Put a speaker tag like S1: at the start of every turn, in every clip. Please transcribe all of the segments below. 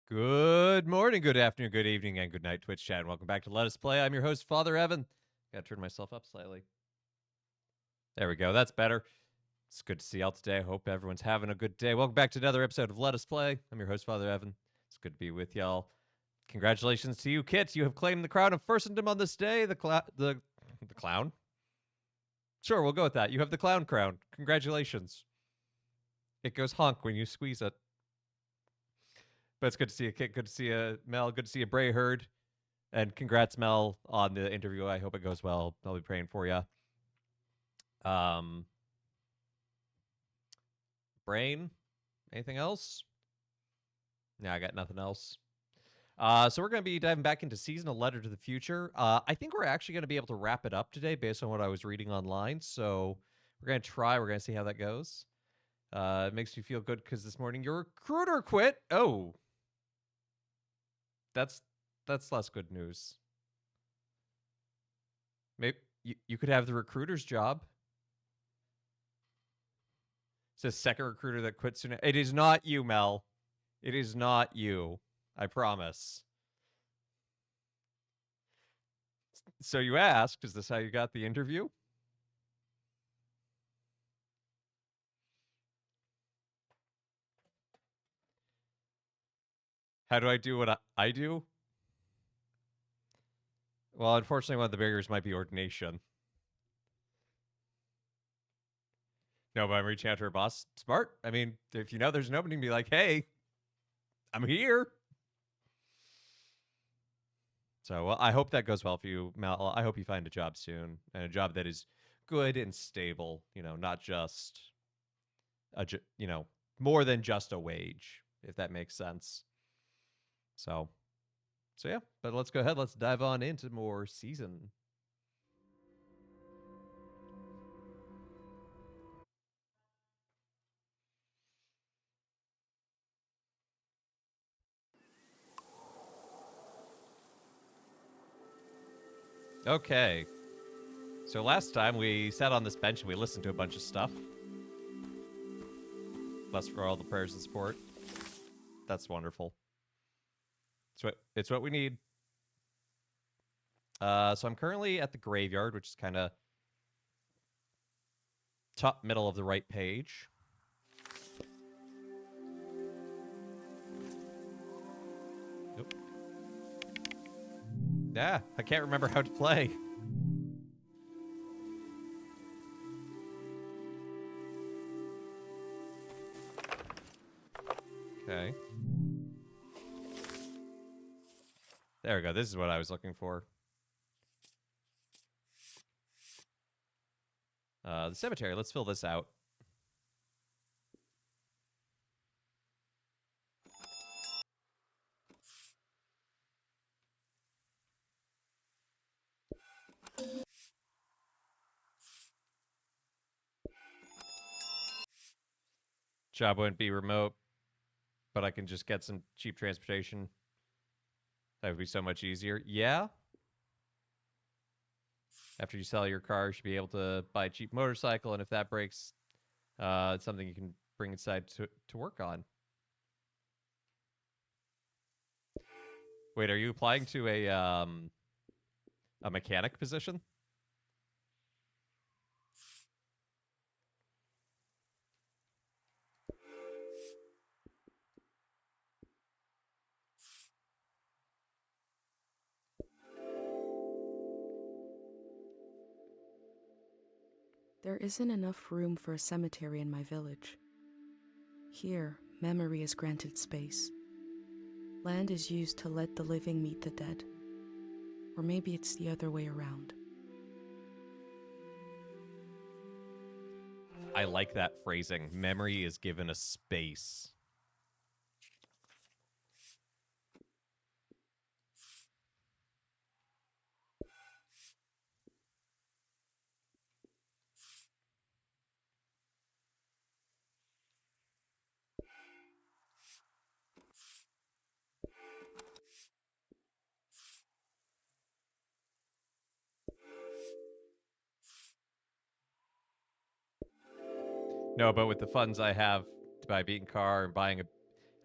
S1: Good morning, good afternoon, good evening, and good night, Twitch chat. And welcome back to Let Us Play. I'm your host, Father Evan. Gotta turn myself up slightly. There we go. That's better. It's good to see y'all today. I hope everyone's having a good day. Welcome back to another episode of Let Us Play. I'm your host, Father Evan. It's good to be with y'all. Congratulations to you, Kit. You have claimed the crown of Furstendom on this day. The clown? Sure, we'll go with that. You have the clown crown. Congratulations. It goes honk when you squeeze it. But it's good to see you, Kit. Good to see you, Mel. Good to see you, Bray Herd. And congrats, Mel, on the interview. I hope it goes well. I'll be praying for you. Brain, anything else? Yeah, I got nothing else. So we're going to be diving back into Season of Letter to the Future. I think we're actually going to be able to wrap it up today based on what I was reading online. So we're going to try. We're going to see how that goes. It makes me feel good because this morning your recruiter quit. Oh, that's less good news. Maybe you could have the recruiter's job. It's a second recruiter that quit soon. It is not you, Mel. It is not you. I promise. So you asked, is this how you got the interview? How do I do what I do? Well, unfortunately, one of the barriers might be ordination. No, but I'm reaching out to her boss. Smart. I mean, if you know there's an opening, be like, hey, I'm here. So, well, I hope that goes well for you, Mel. I hope you find a job soon, and a job that is good and stable. You know, not just more than just a wage, if that makes sense. So yeah. But let's go ahead. Let's dive on into more season. Okay. So last time we sat on this bench and we listened to a bunch of stuff. Bless for all the prayers and support. That's wonderful. It's what we need. So I'm currently at the graveyard, which is kind of top middle of the right page. Nope. Yeah, I can't remember how to play. Okay. There we go. This is what I was looking for. The cemetery. Let's fill this out. Job wouldn't be remote, but I can just get some cheap transportation. That would be so much easier. Yeah. After you sell your car, you should be able to buy a cheap motorcycle, and if that breaks, it's something you can bring inside to work on. Wait, are you applying to a mechanic position?
S2: There isn't enough room for a cemetery in my village. Here, memory is granted space. Land is used to let the living meet the dead. Or maybe it's the other way around.
S1: I like that phrasing. Memory is given a space. No, but with the funds I have to buy a beaten car and buying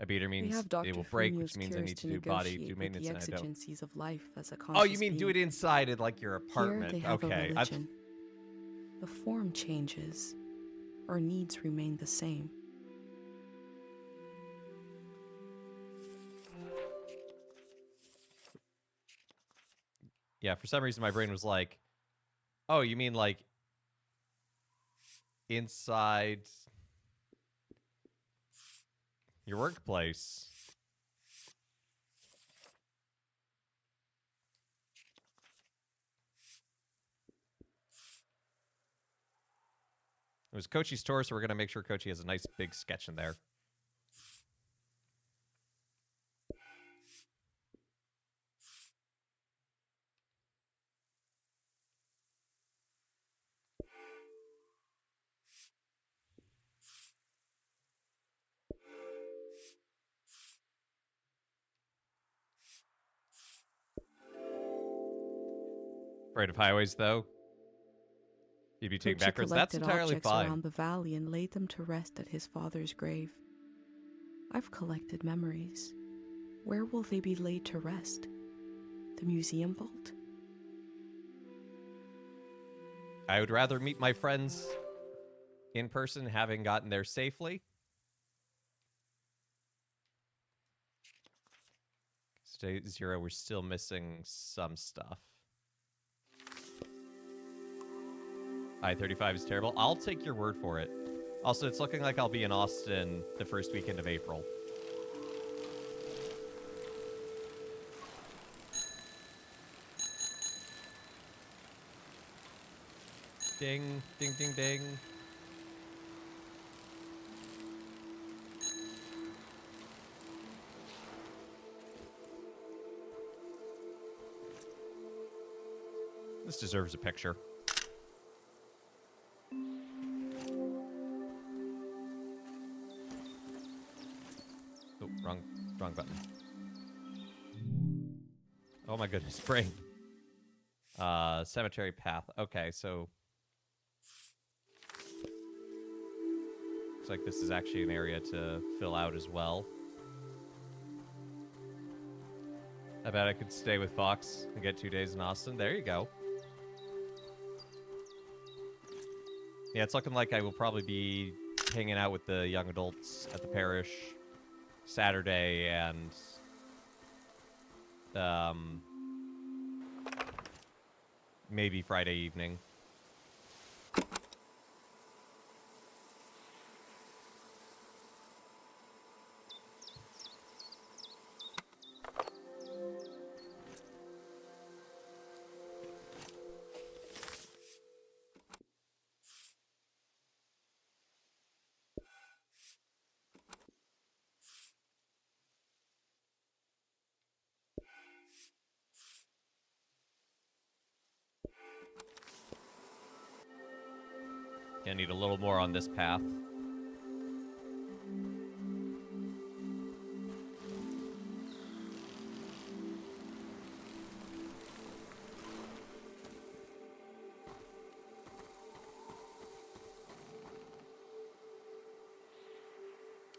S1: A beater
S2: We
S1: means
S2: have
S1: it
S2: Dr.
S1: will break,
S2: Fumio's
S1: which means I
S2: cures
S1: need
S2: to
S1: to do body,
S2: negotiate
S1: do
S2: with
S1: maintenance,
S2: the
S1: and I don't.
S2: exigencies of life as a
S1: Oh,
S2: conscious
S1: you mean do
S2: being.
S1: it inside in like your
S2: Here
S1: apartment?
S2: they have
S1: Okay.
S2: a religion. The form changes. Our needs remain the same.
S1: Yeah, for some reason my brain was like, oh, you mean like inside your workplace? It was Kochi's tour, so we're going to make sure Kochi has a nice big sketch in there. Afraid of highways, though? You'd be taking
S2: Kochi
S1: backwards? That's
S2: collected
S1: entirely
S2: objects
S1: fine.
S2: around the valley and laid them to rest at his father's grave. I've collected memories. Where will they be laid to rest? The museum vault?
S1: I would rather meet my friends in person, having gotten there safely. State 0, we're still missing some stuff. I-35 is terrible. I'll take your word for it. Also, it's looking like I'll be in Austin the first weekend of April. Ding, ding, ding, ding. This deserves a picture. Oh, wrong button. Oh my goodness, brain. Cemetery path. Okay, so looks like this is actually an area to fill out as well. I bet I could stay with Fox and get 2 days in Austin. There you go. Yeah, it's looking like I will probably be hanging out with the young adults at the parish Saturday and maybe Friday evening. I need a little more on this path.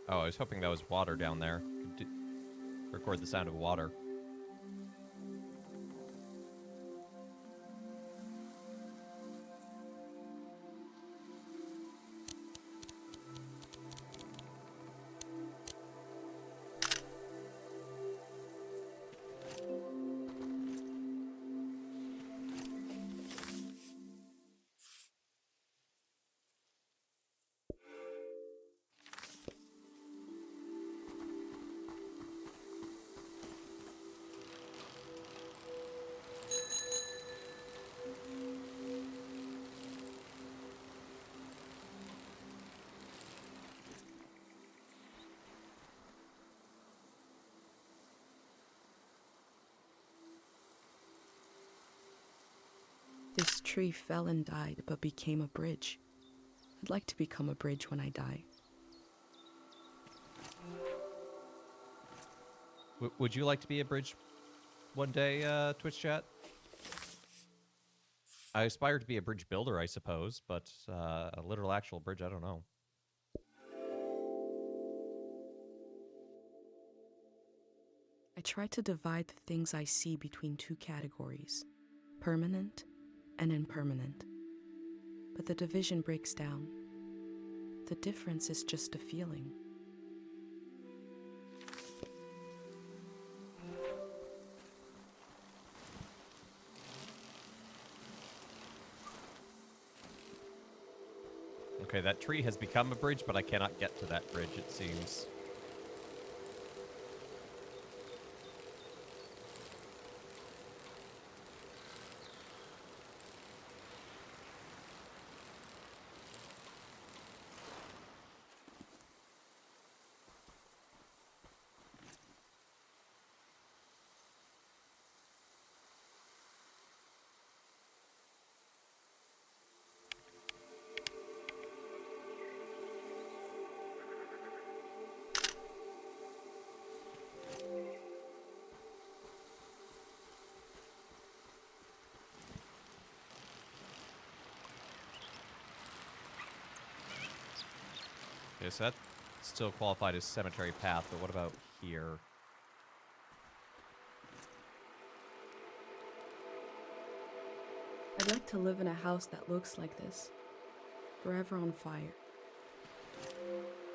S1: Oh, I was hoping that was water down there. Could record the sound of water.
S2: This tree fell and died, but became a bridge. I'd like to become a bridge when I die.
S1: Would you like to be a bridge one day, Twitch chat? I aspire to be a bridge builder, I suppose, but a literal actual bridge, I don't know.
S2: try to divide the things I see between two categories, permanent and impermanent. But the division breaks down. The difference is just a feeling.
S1: Okay, that tree has become a bridge, but I cannot get to that bridge, it seems. Okay, so that's still qualified as cemetery path, but what about here?
S2: I'd like to live in a house that looks like this, forever on fire.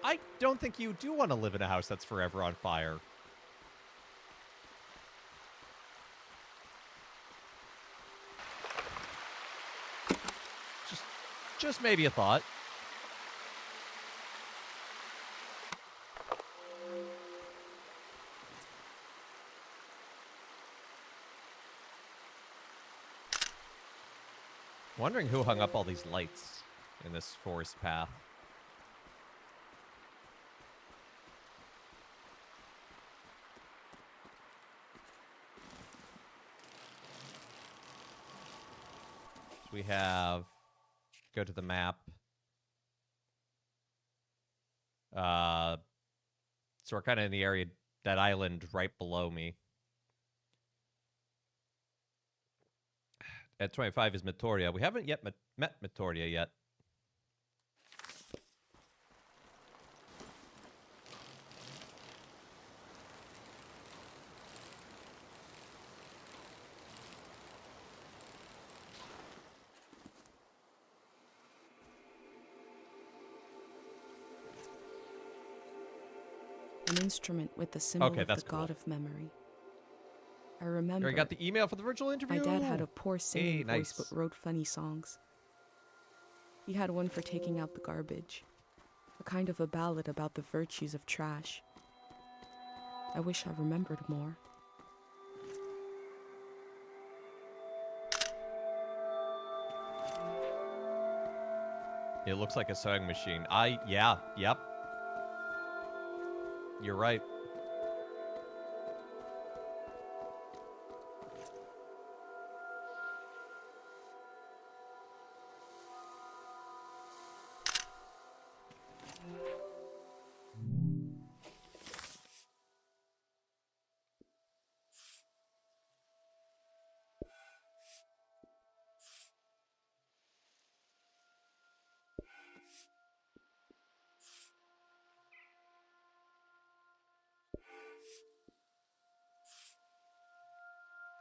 S1: I don't think you do want to live in a house that's forever on fire. Just maybe a thought. Wondering who hung up all these lights in this forest path. So we have, go to the map. So we're kind of in the area, that island right below me. At 25 is Matoria. We haven't yet met Matoria yet.
S2: An instrument with the symbol
S1: Okay,
S2: of
S1: that's
S2: the god
S1: cool.
S2: of memory. I remember.
S1: You got the email for the virtual interview?
S2: My dad had a poor singing
S1: Hey,
S2: voice
S1: nice.
S2: but wrote funny songs. He had one for taking out the garbage, a kind of a ballad about the virtues of trash. I wish I remembered more.
S1: It looks like a sewing machine. Yep. You're right.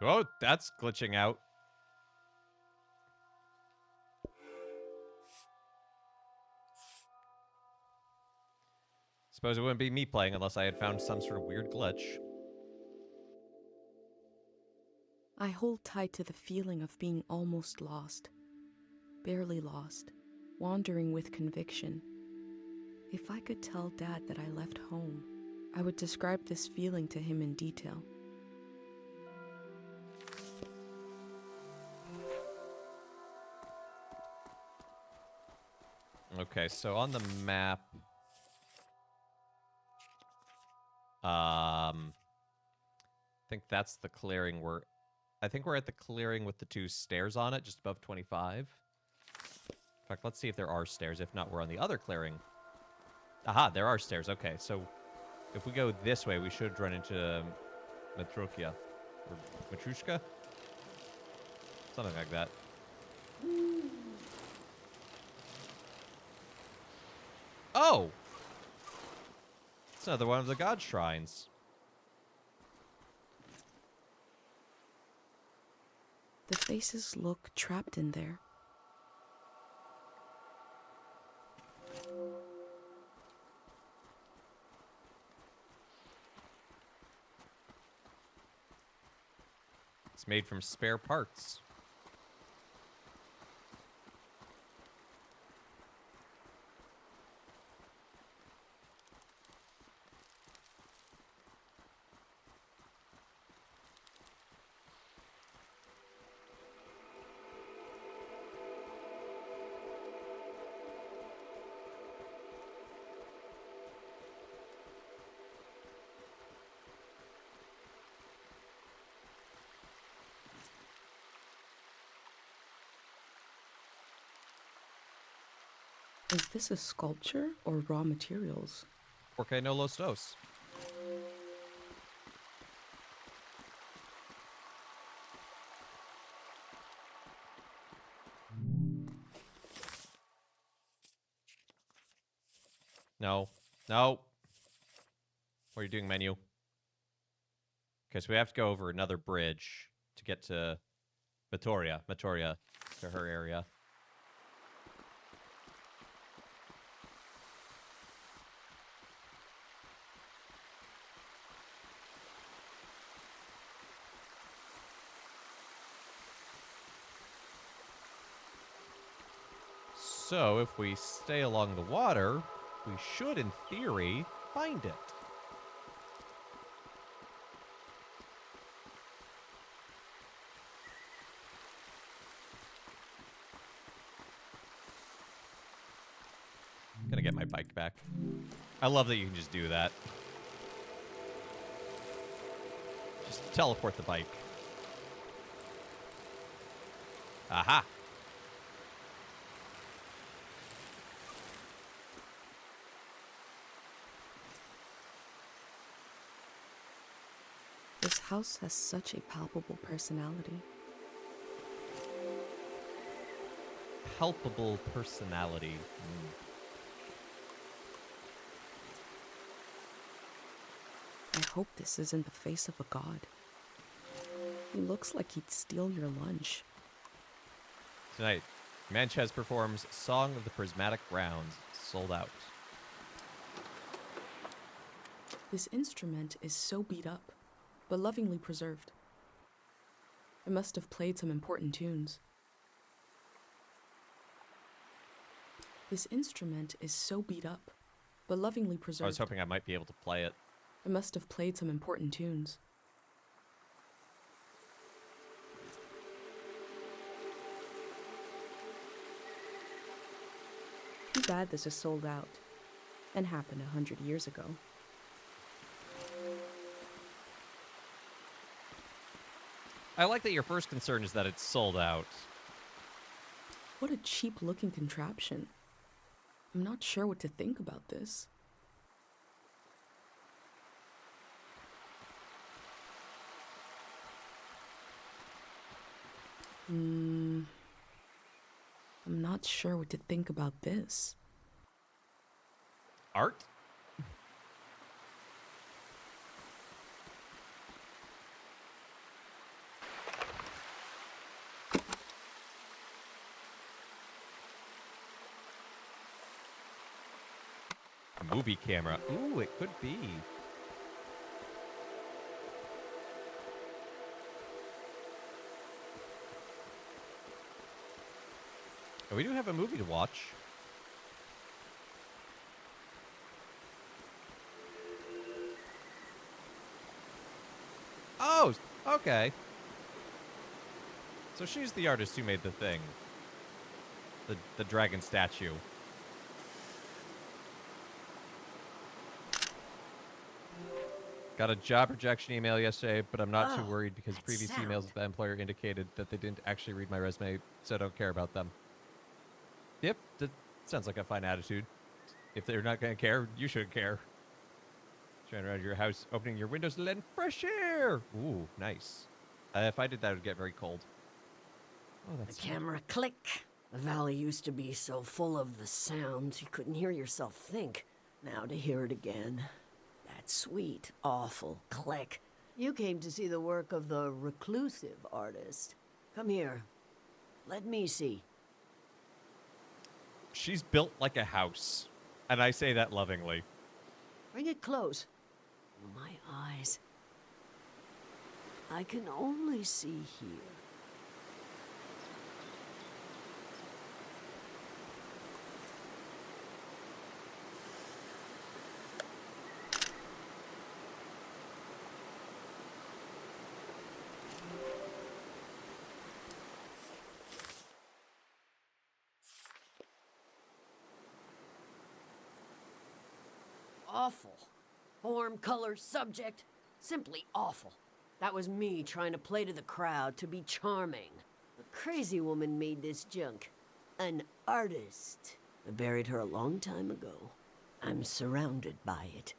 S1: Oh, that's glitching out. Suppose it wouldn't be me playing unless I had found some sort of weird glitch.
S2: I hold tight to the feeling of being almost lost, barely lost, wandering with conviction. If I could tell Dad that I left home, I would describe this feeling to him in detail.
S1: Okay, so on the map, I think that's the clearing I think we're at the clearing with the 2 stairs on it, just above 25. In fact, let's see if there are stairs. If not, we're on the other clearing. Aha, there are stairs. Okay, so if we go this way, we should run into Matrukia. Or Matrushka? Something like that. Oh! It's another one of the god shrines.
S2: The faces look trapped in there.
S1: It's made from spare parts.
S2: Is this a sculpture or raw materials?
S1: Porque no los dos. No. No. What are you doing, menu? Okay, so we have to go over another bridge to get to Matoria, to her area. So if we stay along the water, we should, in theory, find it. Gonna get my bike back. I love that you can just do that. Just teleport the bike. Aha!
S2: This house has such a palpable personality.
S1: Palpable personality.
S2: I hope this isn't the face of a god. He looks like he'd steal your lunch.
S1: Tonight, Manchez performs Song of the Prismatic Grounds, sold out.
S2: This instrument is so beat up, but lovingly preserved. It must have played some important tunes. This instrument is so beat up, but lovingly preserved.
S1: I was hoping I might be able to play it.
S2: It must have played some important tunes. Too bad this is sold out, and happened 100 years ago.
S1: I like that your first concern is that it's sold out.
S2: What a cheap-looking contraption. I'm not sure what to think about this. I'm not sure what to think about this.
S1: Art? A movie camera. Ooh, it could be. Oh, we do have a movie to watch. Oh, okay. So she's the artist who made the thing. The dragon statue. Got a job rejection email yesterday, but I'm not too worried because previous emails with the employer indicated that they didn't actually read my resume, so I don't care about them. Yep, that sounds like a fine attitude. If they're not going to care, you shouldn't care. Trying around your house, opening your windows to let in fresh air. Ooh, nice. If I did that, it would get very cold. Oh, that's
S3: The camera click. The valley used to be so full of the sounds you couldn't hear yourself think. Now to hear it again. That sweet, awful click. You came to see the work of the reclusive artist. Come here. Let me see.
S1: She's built like a house, and I say that lovingly.
S3: Bring it close. Oh, my eyes. I can only see here. Awful. Form, color, subject. Simply awful. That was me trying to play to the crowd, to be charming. A crazy woman made this junk. An artist. I buried her a long time ago. I'm surrounded by it.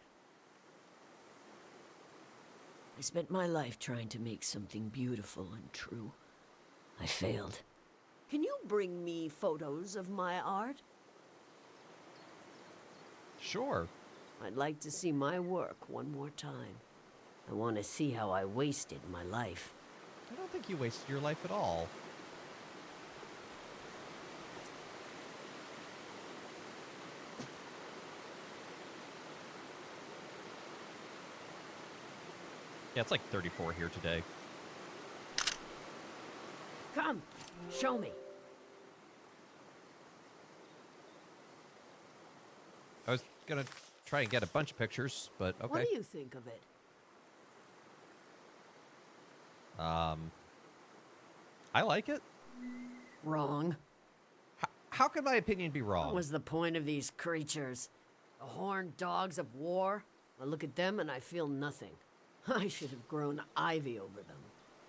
S3: I spent my life trying to make something beautiful and true. I failed. Can you bring me photos of my art?
S1: Sure.
S3: I'd like to see my work one more time. I want to see how I wasted my life.
S1: I don't think you wasted your life at all. Yeah, it's like 34 here today.
S3: Come, show me.
S1: I was gonna try and get a bunch of pictures, but okay.
S3: What do you think of it?
S1: I like it.
S3: Wrong.
S1: How can my opinion be wrong?
S3: What was the point of these creatures? The horned dogs of war? I look at them and I feel nothing. I should have grown ivy over them.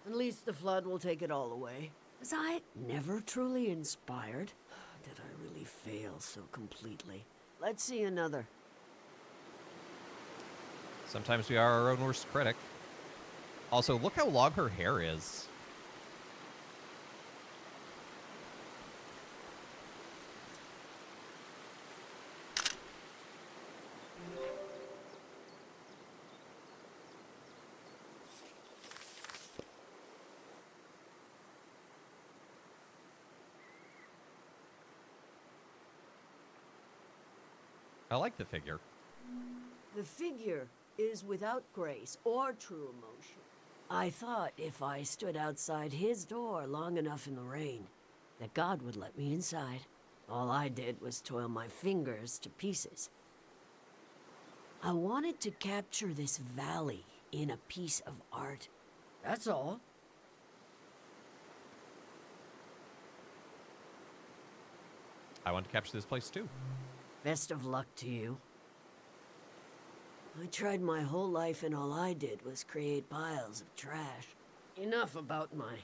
S3: At least the flood will take it all away. Was I never truly inspired? Did I really fail so completely? Let's see another.
S1: Sometimes we are our own worst critic. Also, look how long her hair is. I like the figure.
S3: The figure is without grace or true emotion. I thought if I stood outside his door long enough in the rain, that God would let me inside. All I did was toil my fingers to pieces. I wanted to capture this valley in a piece of art. That's all.
S1: I want to capture this place too.
S3: Best of luck to you. I tried my whole life and all I did was create piles of trash. Enough about my...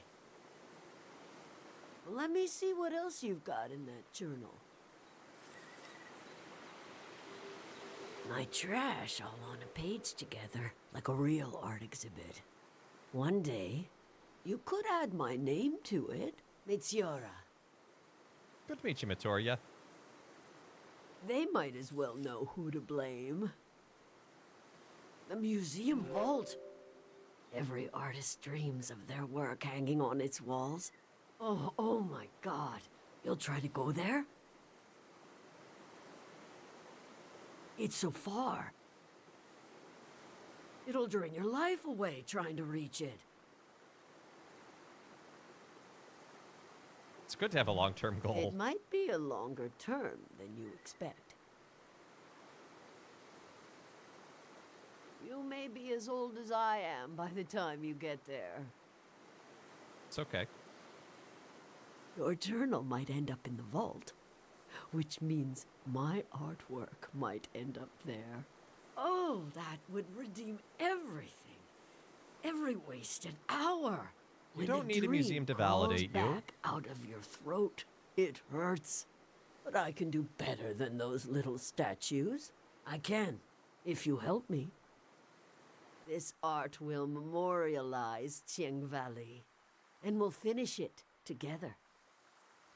S3: Let me see what else you've got in that journal. My trash all on a page together, like a real art exhibit. One day, you could add my name to it. Mitsuura.
S1: Good to meet you, Mitoria.
S3: They might as well know who to blame. The museum vault. Every artist dreams of their work hanging on its walls. Oh my God. You'll try to go there? It's so far. It'll drain your life away trying to reach it.
S1: It's good to have a long-term goal.
S3: It might be a longer term than you expect. You may be as old as I am by the time you get there.
S1: It's okay.
S3: Your journal might end up in the vault, which means my artwork might end up there. Oh, that would redeem everything. Every wasted hour.
S1: You don't need a museum to validate you.
S3: Back out of your throat. It hurts. But I can do better than those little statues. I can, if you help me. This art will memorialize Cheng Valley, and we'll finish it together.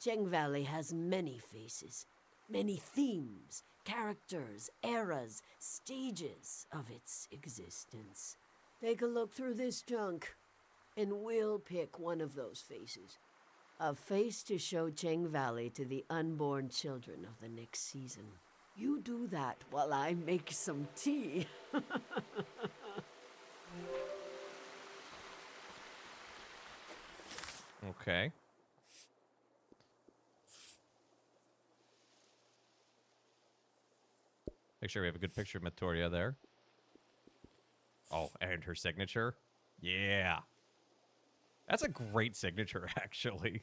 S3: Cheng Valley has many faces, many themes, characters, eras, stages of its existence. Take a look through this junk. and we'll pick one of those faces. A face to show Cheng Valley to the unborn children of the next season. You do that while I make some tea.
S1: Okay. Make sure we have a good picture of Matoria there. Oh, and her signature. Yeah. That's a great signature, actually.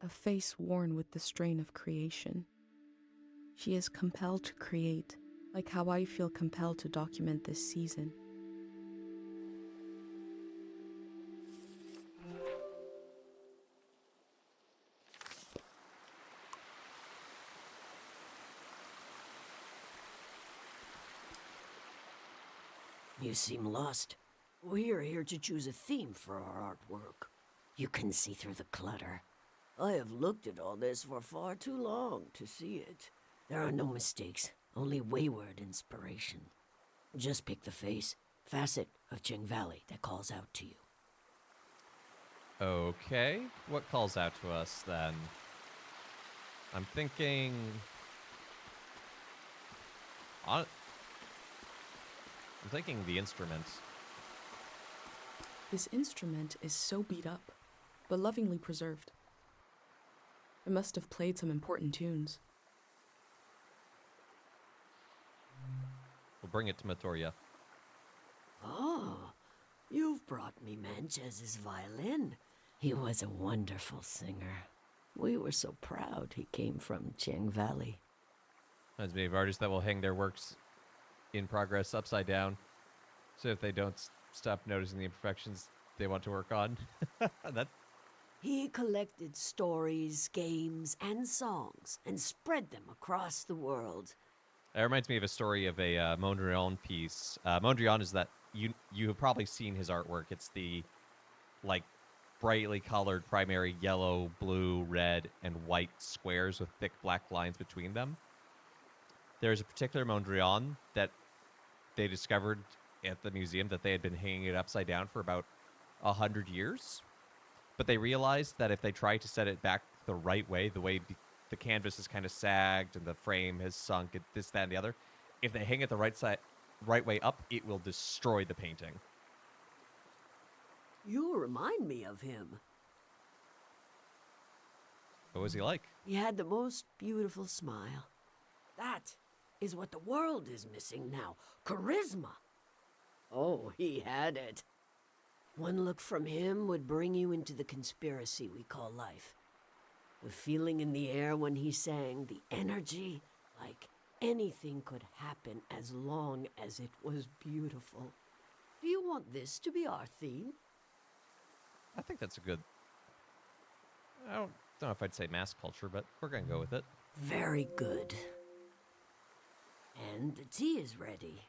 S2: A face worn with the strain of creation. She is compelled to create, like how I feel compelled to document this season.
S3: You seem lost. We're here to choose a theme for our artwork. You can see through the clutter. I have looked at all this for far too long to see it. There are no mistakes, only wayward inspiration. Just pick the face, facet of Cheng Valley that calls out to you.
S1: Okay. What calls out to us, then? I'm thinking... I'm thinking the instrument.
S2: This instrument is so beat up, but lovingly preserved. It must have played some important tunes.
S1: We'll bring it to Matoria.
S3: Oh, you've brought me Manchez's violin. He was a wonderful singer. We were so proud he came from Cheng Valley.
S1: Reminds me of artists that will hang their works in progress upside down. So if they don't stop noticing the imperfections they want to work on. That
S3: He collected stories, games, and songs and spread them across the world.
S1: That reminds me of a story of a Mondrian piece. Mondrian is that you have probably seen his artwork. It's the like brightly colored primary yellow, blue, red, and white squares with thick black lines between them. There's a particular Mondrian that they discovered at the museum that they had been hanging it upside down for about 100 years. But they realized that if they tried to set it back the right way, the way the canvas is kind of sagged and the frame has sunk, and this, that, and the other, if they hang it the right way up, it will destroy the painting.
S3: You remind me of him.
S1: What was he like?
S3: He had the most beautiful smile. That is what the world is missing now. Charisma. Oh, he had it. One look from him would bring you into the conspiracy we call life. The feeling in the air when he sang, the energy, like anything could happen as long as it was beautiful. Do you want this to be our theme?
S1: I think that's a good... I don't know if I'd say mass culture, but we're going to go with it.
S3: Very good. And the tea is ready.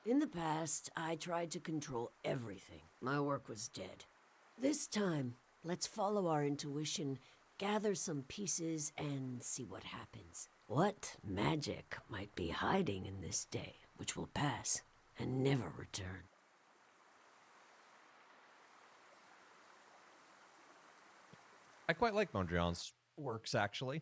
S3: In the past, I tried to control everything. My work was dead. This time, let's follow our intuition, gather some pieces, and see what happens. What magic might be hiding in this day, which will pass and never return?
S1: I quite like Mondrian's works, actually.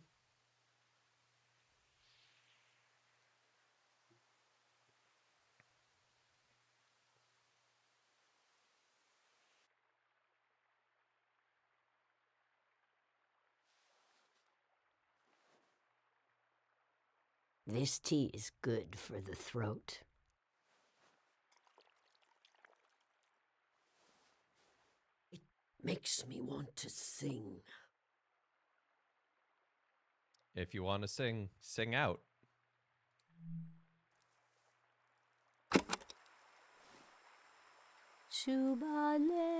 S3: This tea is good for the throat. It makes me want to sing.
S1: If you want to sing, sing out.
S3: Chubaleni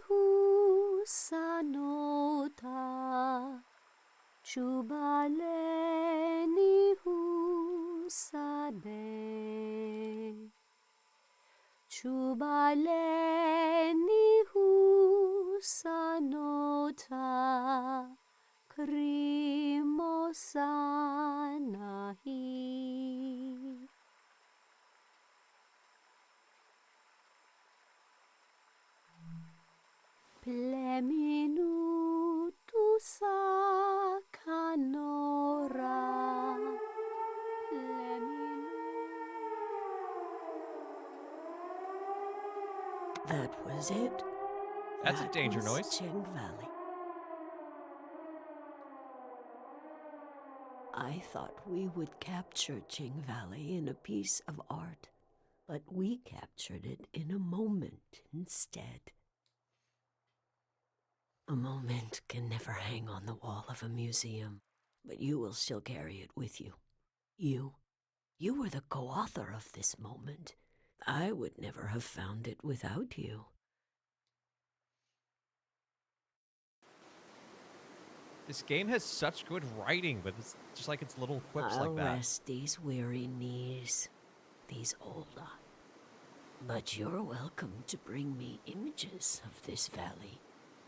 S3: husanota, chubaleni husade, chubaleni husanota, krimosanahi. Pleminutu sakanora. That was it.
S1: That's a
S3: That
S1: danger
S3: was
S1: noise.
S3: Ching Valley. I thought we would capture Ching Valley in a piece of art, but we captured it in a moment instead. A moment can never hang on the wall of a museum, but you will still carry it with you. You were the co-author of this moment. I would never have found it without you.
S1: This game has such good writing, but it's just like it's little quips
S3: I'll
S1: like that.
S3: rest these weary knees, these old eyes. But you're welcome to bring me images of this valley,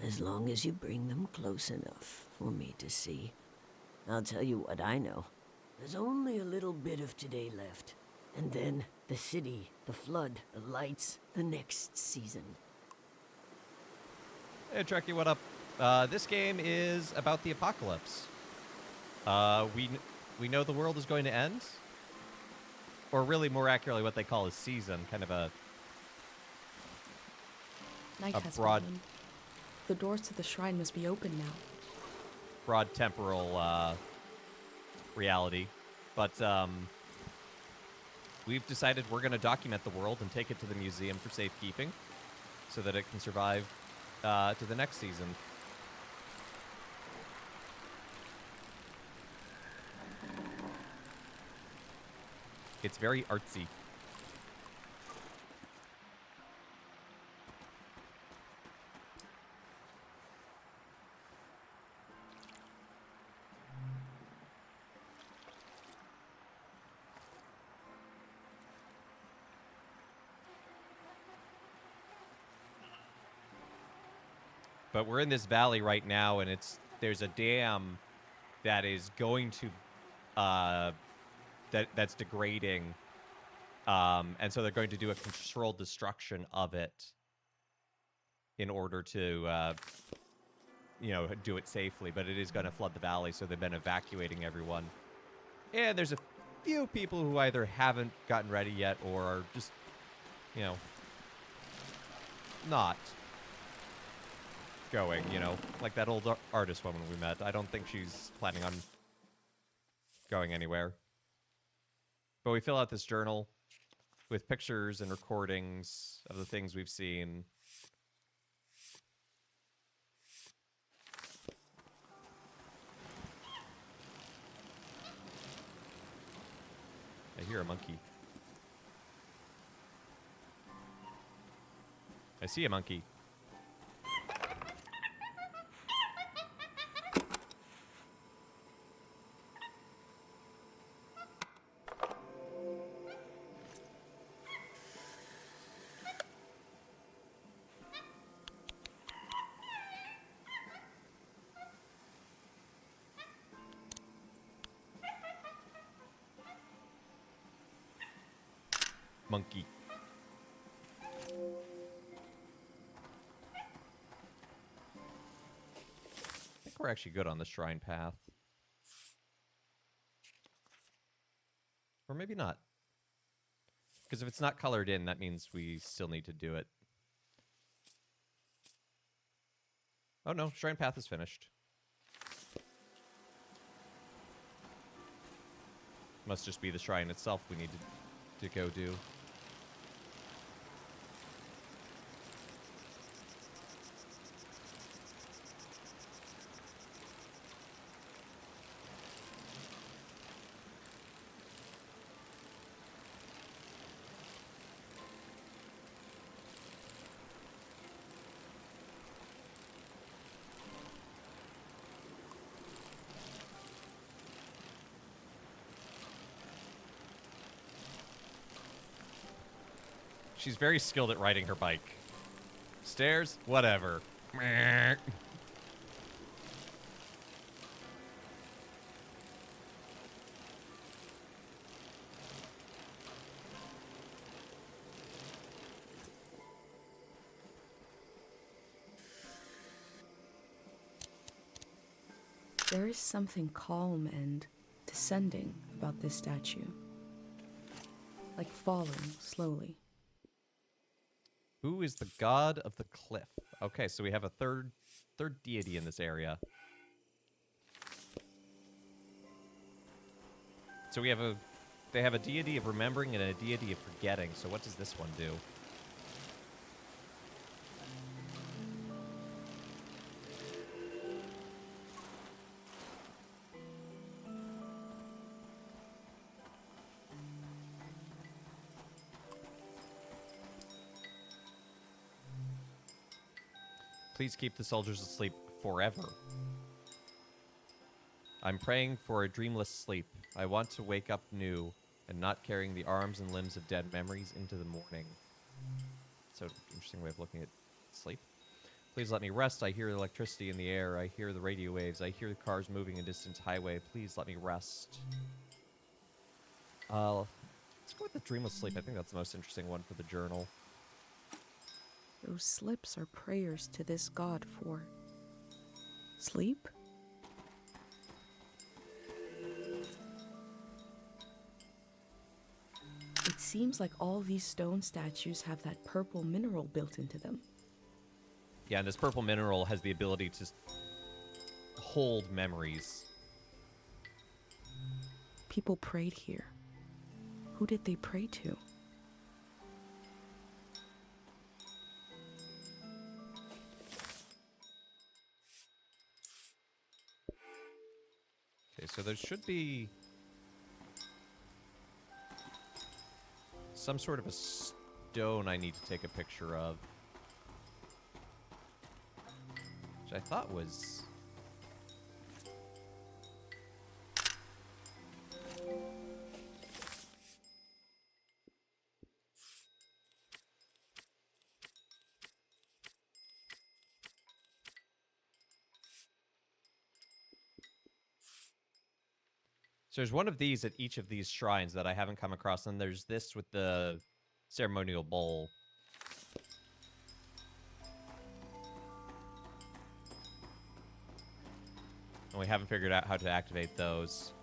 S3: as long as you bring them close enough for me to see. I'll tell you what I know. There's only a little bit of today left. And then the city, the flood, the lights, the next season.
S1: Hey, Trekkie, what up? This game is about the apocalypse. We know the world is going to end, or really more accurately what they call a season, kind of a
S2: Night
S1: A
S2: has
S1: broad-
S2: fallen. The doors to the shrine must be open now.
S1: broad temporal reality. But we've decided we're going to document the world and take it to the museum for safekeeping so that it can survive to the next season. It's very artsy. But we're in this valley right now, and there's a dam that is going to that's degrading, and so they're going to do a controlled destruction of it in order to do it safely. But it is going to flood the valley, so they've been evacuating everyone. And there's a few people who either haven't gotten ready yet or are just not going, like that old artist woman we met. I don't think she's planning on going anywhere. But we fill out this journal with pictures and recordings of the things we've seen. I hear a monkey. I see a monkey. Monkey. I think we're actually good on the shrine path. Or maybe not. Because if it's not colored in, that means we still need to do it. Oh no, shrine path is finished. Must just be the shrine itself we need to go do. She's very skilled at riding her bike. Stairs? Whatever. Meh.
S2: There is something calm and descending about this statue. Like falling slowly.
S1: Who is the god of the cliff? Okay, so we have a third deity in this area. So they have a deity of remembering and a deity of forgetting. So what does this one do? Please keep the soldiers asleep forever. I'm praying for a dreamless sleep. I want to wake up new and not carrying the arms and limbs of dead memories into the morning. So, interesting way of looking at sleep. Please let me rest. I hear electricity in the air. I hear the radio waves. I hear the cars moving in distant highway. Please let me rest. Let's go with the dreamless sleep. I think that's the most interesting one for the journal.
S2: Those slips are prayers to this god for sleep? It seems like all these stone statues have that purple mineral built into them.
S1: Yeah, and this purple mineral has the ability to hold memories.
S2: People prayed here. Who did they pray to?
S1: Okay, so there should be some sort of a stone I need to take a picture of. Which I thought was... So there's one of these at each of these shrines that I haven't come across, and there's this with the ceremonial bowl. And we haven't figured out how to activate those.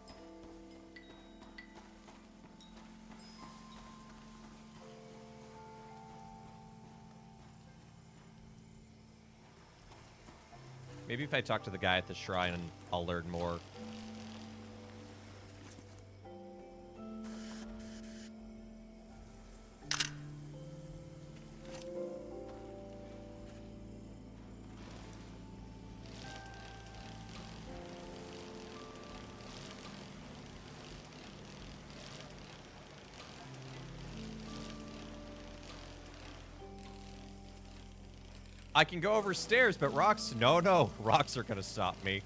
S1: Maybe if I talk to the guy at the shrine, I'll learn more. I can go over stairs, but rocks... No, rocks are gonna stop me.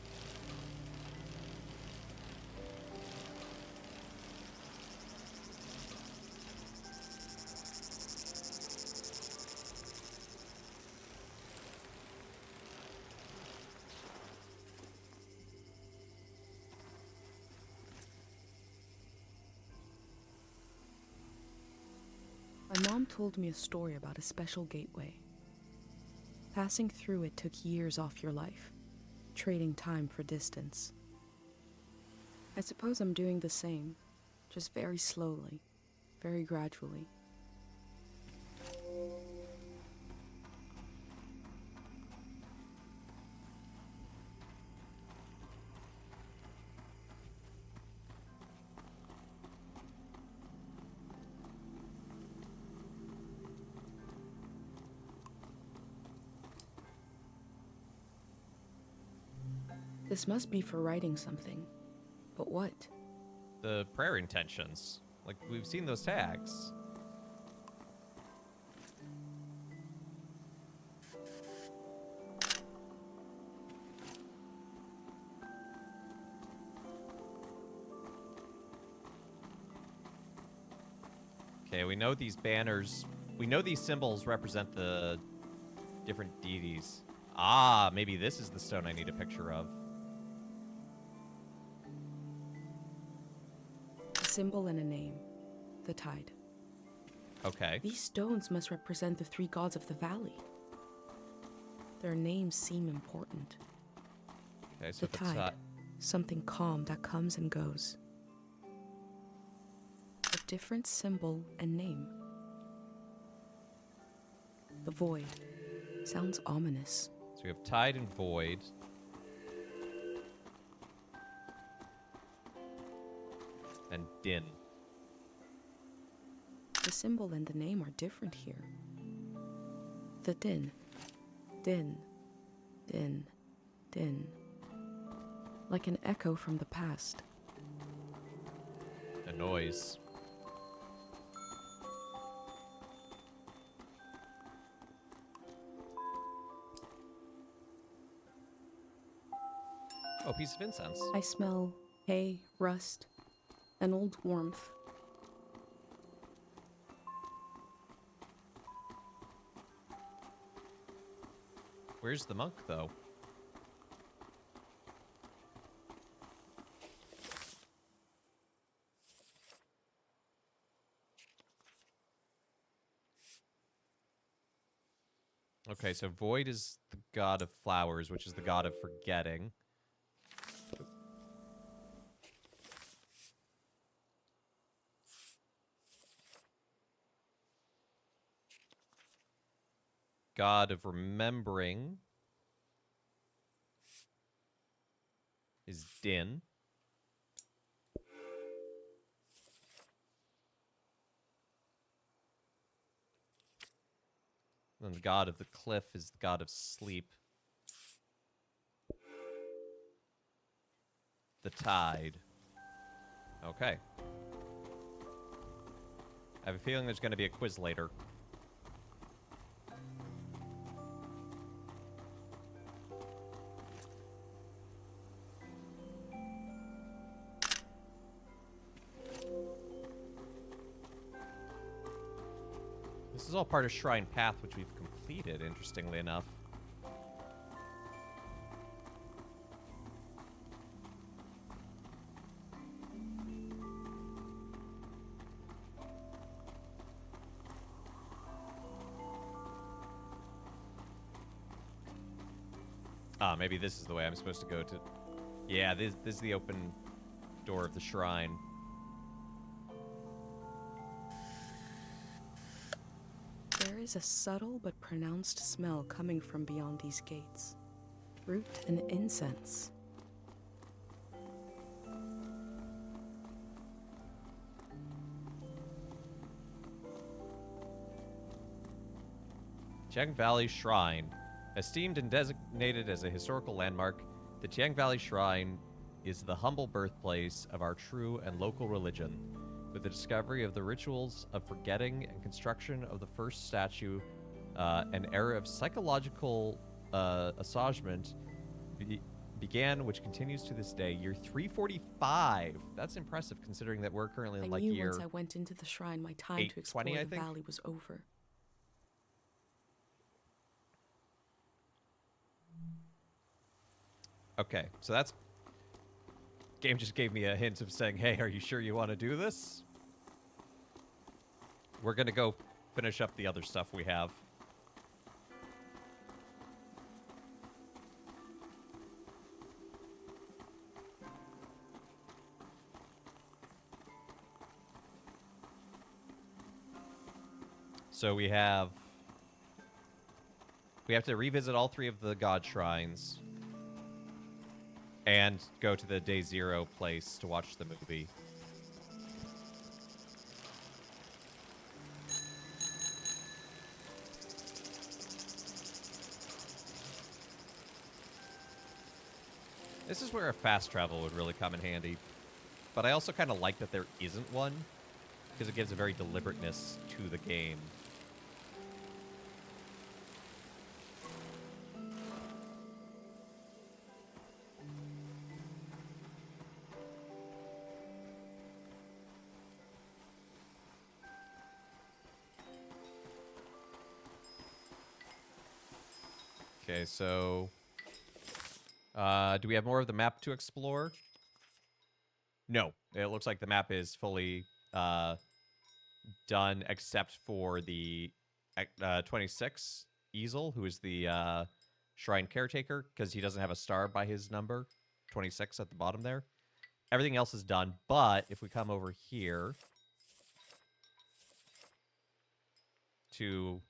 S2: My mom told me a story about a special gateway. Passing through it took years off your life, trading time for distance. I suppose I'm doing the same, just very slowly, very gradually. This must be for writing something. But what?
S1: The prayer intentions. Like, we've seen those tags. Okay, we know these banners We know these symbols represent the different deities. Ah, maybe this is the stone I need a picture of.
S2: A symbol and a name. The tide.
S1: Okay.
S2: These stones must represent the three gods of the valley. Their names seem important.
S1: Okay, so
S2: The tide. Something calm that comes and goes. A different symbol and name. The void. Sounds ominous.
S1: So we have tide and void. And din.
S2: The symbol and the name are different here. The din. Din. Din. Din. Like an echo from the past.
S1: A noise. Oh, piece of incense.
S2: I smell hay, rust, and old warmth.
S1: Where's the monk, though? Okay, so Void is the god of flowers, which is the god of forgetting. God of remembering is Din. And the god of the cliff is the god of sleep. The tide. Okay. I have a feeling there's going to be a quiz later. This is all part of Shrine Path, which we've completed, interestingly enough. Ah, maybe this is the way I'm supposed to go to... Yeah, this is the open door of the shrine.
S2: There is a subtle but pronounced smell coming from beyond these gates. Fruit and incense.
S1: Tiang Valley Shrine. Esteemed and designated as a historical landmark, the Tiang Valley Shrine is the humble birthplace of our true and local religion. With the discovery of the rituals of forgetting and construction of the first statue, an era of psychological assuagement began, which continues to this day. Year 345. That's impressive, considering that we're currently in
S2: I
S1: like
S2: knew
S1: year
S2: once I went into the shrine, my time to explore
S1: 820, I
S2: the
S1: think?
S2: valley was over.
S1: Okay, so that's... Game just gave me a hint of saying, hey, are you sure you want to do this? We're gonna go finish up the other stuff we have. So we have to revisit all three of the god shrines and go to the Day Zero place to watch the movie. This is where a fast travel would really come in handy. But I also kind of like that there isn't one, because it gives a very deliberateness to the game. Okay, so do we have more of the map to explore? No, it looks like the map is fully done except for the 26 Easel, who is the shrine caretaker, because he doesn't have a star by his number, 26 at the bottom there. Everything else is done, but if we come over here to,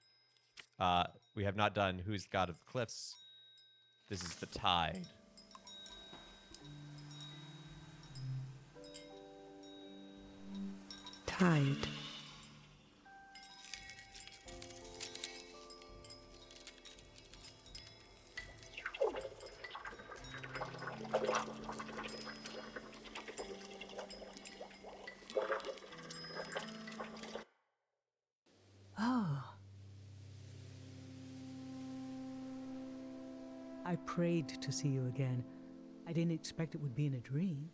S1: we have not done Who's the God of the Cliffs. This is the Tide.
S2: Tide.
S4: Oh. I prayed to see you again. I didn't expect it would be in a dream.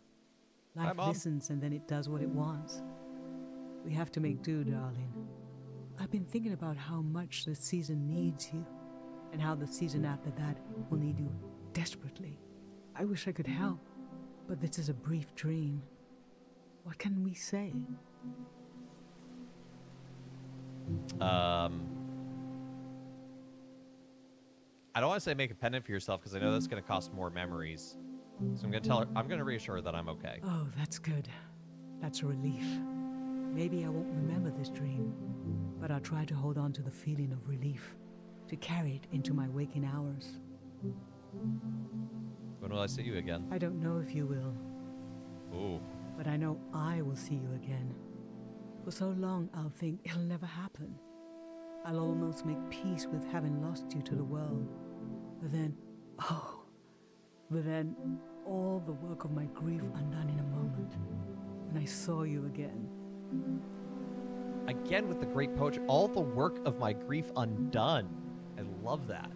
S1: Hi,
S4: Life
S1: Mom.
S4: listens and then it does what it wants. We have to make do, darling. I've been thinking about how much this season needs you, and how the season after that will need you desperately. I wish I could help, but this is a brief dream. What can we say?
S1: I don't want to say make a pendant for yourself because I know that's going to cost more memories. So I'm going to tell her, I'm going to reassure her that I'm okay.
S4: Oh, that's good. That's a relief. Maybe I won't remember this dream, but I'll try to hold on to the feeling of relief, to carry it into my waking hours.
S1: When will I see you again?
S4: I don't know if you will,
S1: Ooh.
S4: but I know I will see you again. For so long, I'll think it'll never happen. I'll almost make peace with having lost you to the world. But then, all the work of my grief undone in a moment. When I saw you again.
S1: Again with the great poetry. All the work of my grief undone. I love that.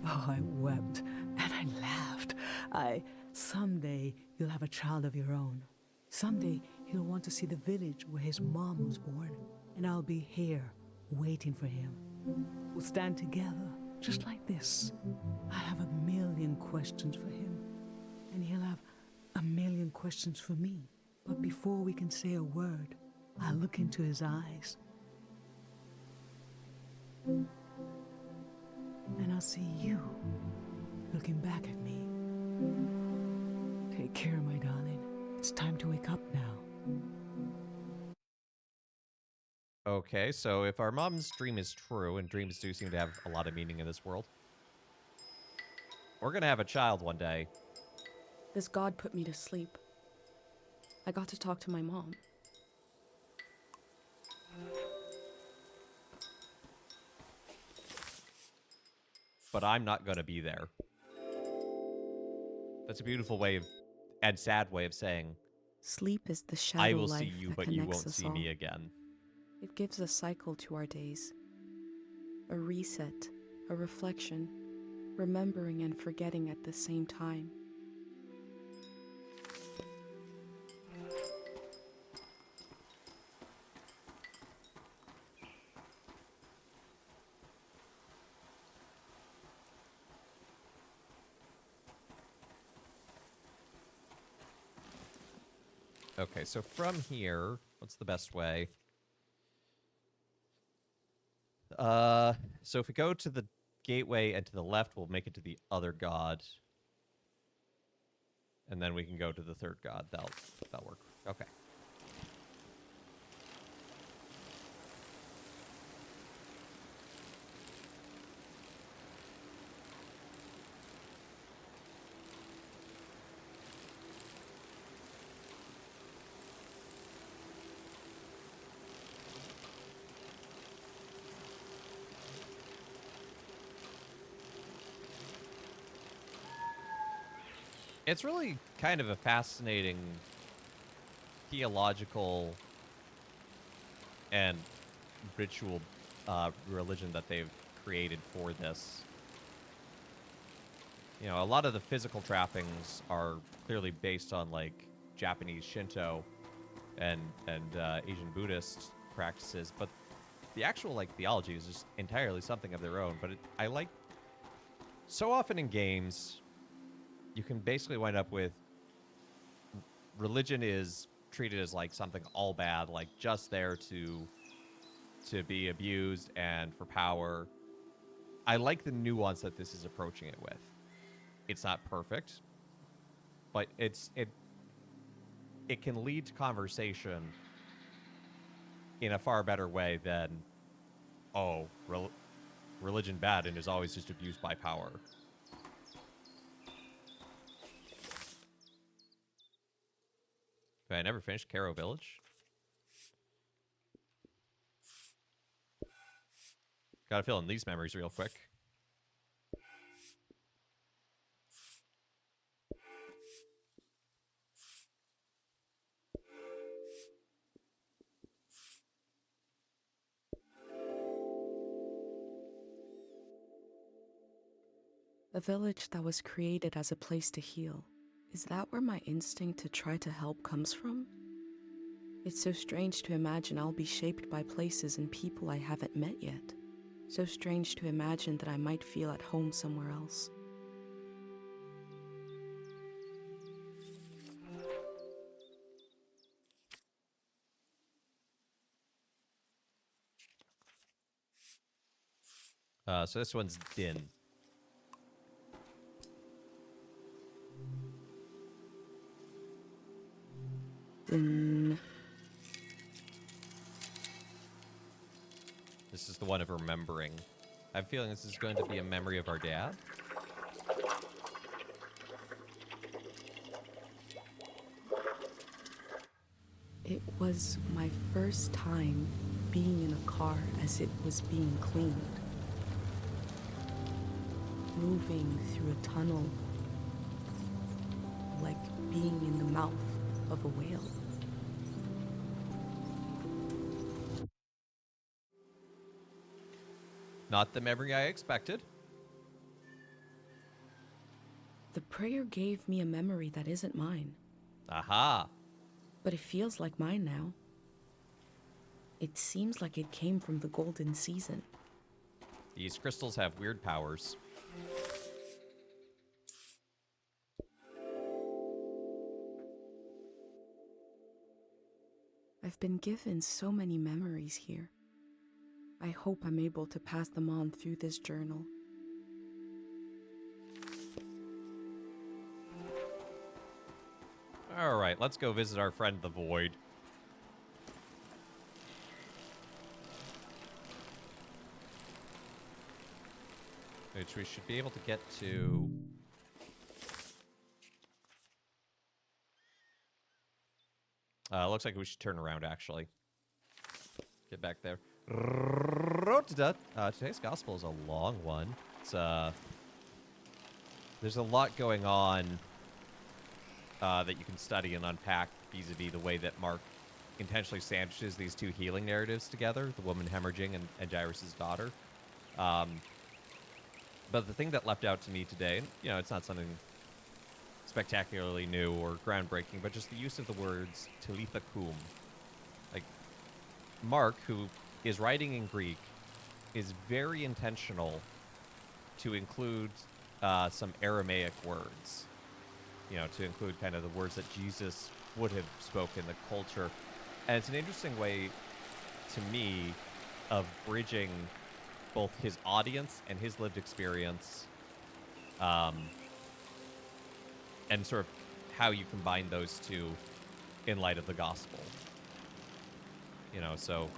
S4: Oh, I wept and I laughed. Someday you'll have a child of your own. Someday he'll want to see the village where his mom was born. And I'll be here, waiting for him. We'll stand together, just like this. I have a million questions for him. And he'll have a million questions for me. But before we can say a word, I'll look into his eyes. And I'll see you looking back at me. Take care, my darling. It's time to wake up now.
S1: Okay, so if our mom's dream is true, and dreams do seem to have a lot of meaning in this world, we're going to have a child one day.
S2: This god put me to sleep. I got to talk to my mom.
S1: But I'm not going to be there. That's a beautiful way of, and sad way of saying,
S2: Sleep is the shadow
S1: I will
S2: life
S1: see you,
S2: that
S1: but you
S2: connects
S1: won't
S2: us
S1: see
S2: all.
S1: me again.
S2: It gives a cycle to our days. A reset, a reflection, remembering and forgetting at the same time.
S1: Okay, so from here, what's the best way? So if we go to the gateway and to the left, we'll make it to the other god. And then we can go to the third god. That'll work. Okay. It's really kind of a fascinating theological and ritual religion that they've created for this. You know, a lot of the physical trappings are clearly based on like Japanese Shinto and Asian Buddhist practices, but the actual like theology is just entirely something of their own. But I like So often in games, you can basically wind up with religion is treated as like something all bad, like just there to be abused and for power. I like the nuance that this is approaching it with. It's not perfect, but it can lead to conversation in a far better way than, oh, religion bad and is always just abused by power. I never finished Caro Village. Gotta fill in these memories real quick.
S2: A village that was created as a place to heal. Is that where my instinct to try to help comes from? It's so strange to imagine I'll be shaped by places and people I haven't met yet. So strange to imagine that I might feel at home somewhere else.
S1: So this one's Din.
S2: Then
S1: This is the one of remembering. I have a feeling this is going to be a memory of our dad.
S2: it was my first time being in a car as it was being cleaned. Moving through a tunnel like being in the mouth of a whale.
S1: Not the memory I expected.
S2: The prayer gave me a memory that isn't mine,
S1: Aha.
S2: but it feels like mine now. It seems like it came from the golden season.
S1: These crystals have weird powers.
S2: I've been given so many memories here. I hope I'm able to pass them on through this journal.
S1: All right, let's go visit our friend the Void. Which we should be able to get to. Looks like we should turn around, actually. Get back there. Today's gospel is a long one. It's there's a lot going on that you can study and unpack vis-a-vis the way that Mark intentionally sandwiches these two healing narratives together, the woman hemorrhaging and Jairus' daughter. But the thing that leapt out to me today, and, you know, it's not something spectacularly new or groundbreaking, but just the use of the words Talitha Kum. Like, Mark, who is writing in Greek, is very intentional to include some Aramaic words. You know, to include kind of the words that Jesus would have spoken, the culture. And it's an interesting way, to me, of bridging both his audience and his lived experience, and sort of how you combine those two in light of the gospel. You know, so,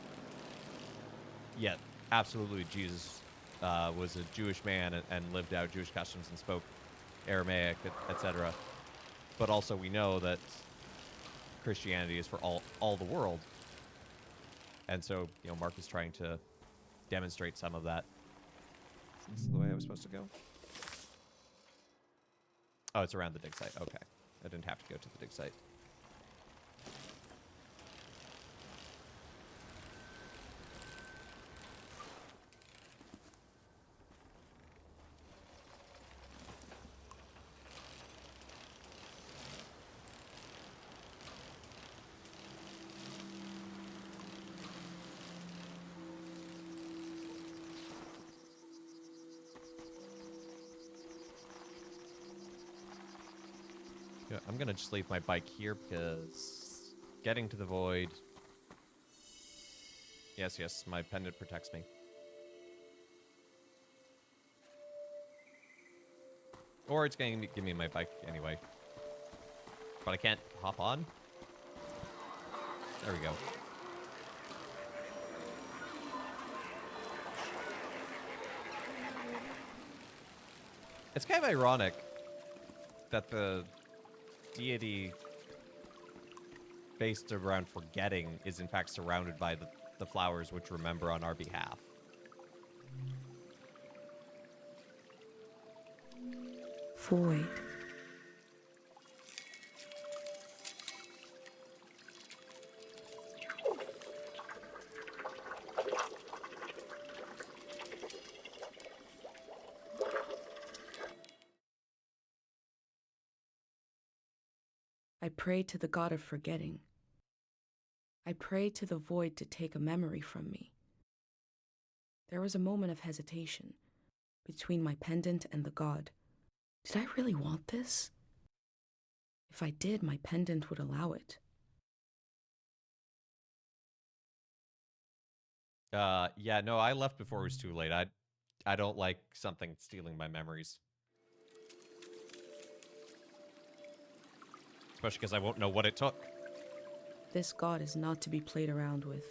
S1: yeah, absolutely, Jesus was a Jewish man and lived out Jewish customs and spoke Aramaic, etc. But also we know that Christianity is for all the world. And so, you know, Mark is trying to demonstrate some of that. Is this the way I was supposed to go? Oh, it's around the dig site. Okay. I didn't have to go to the dig site. Yeah, I'm gonna just leave my bike here because getting to the void. Yes, my pendant protects me. Or it's going to give me my bike anyway. But I can't hop on? There we go. It's kind of ironic that the deity based around forgetting is in fact surrounded by the flowers which remember on our behalf.
S2: Void. I prayed to the god of forgetting. I prayed to the void to take a memory from me. There was a moment of hesitation between my pendant and the god. Did I really want this? If I did, my pendant would allow it.
S1: Yeah, no, I left before it was too late. I don't like something stealing my memories. Especially because I won't know what it took.
S2: This god is not to be played around with.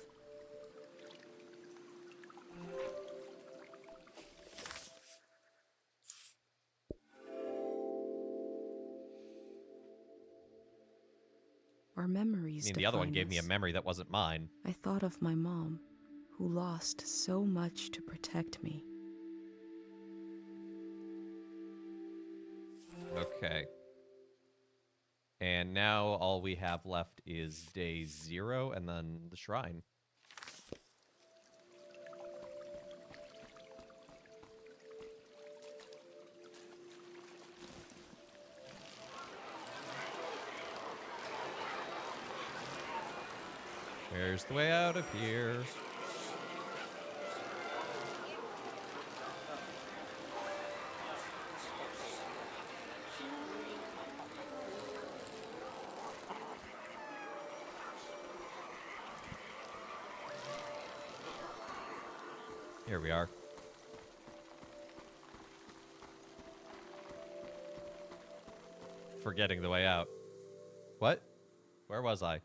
S2: Our memories
S1: I mean, the other one
S2: define
S1: gave me a
S2: us.
S1: memory that wasn't mine.
S2: I thought of my mom, who lost so much to protect me.
S1: Okay. And now all we have left is day 0 and then the shrine. Where's the way out of here? Here we are. Forgetting the way out. What? Where was I?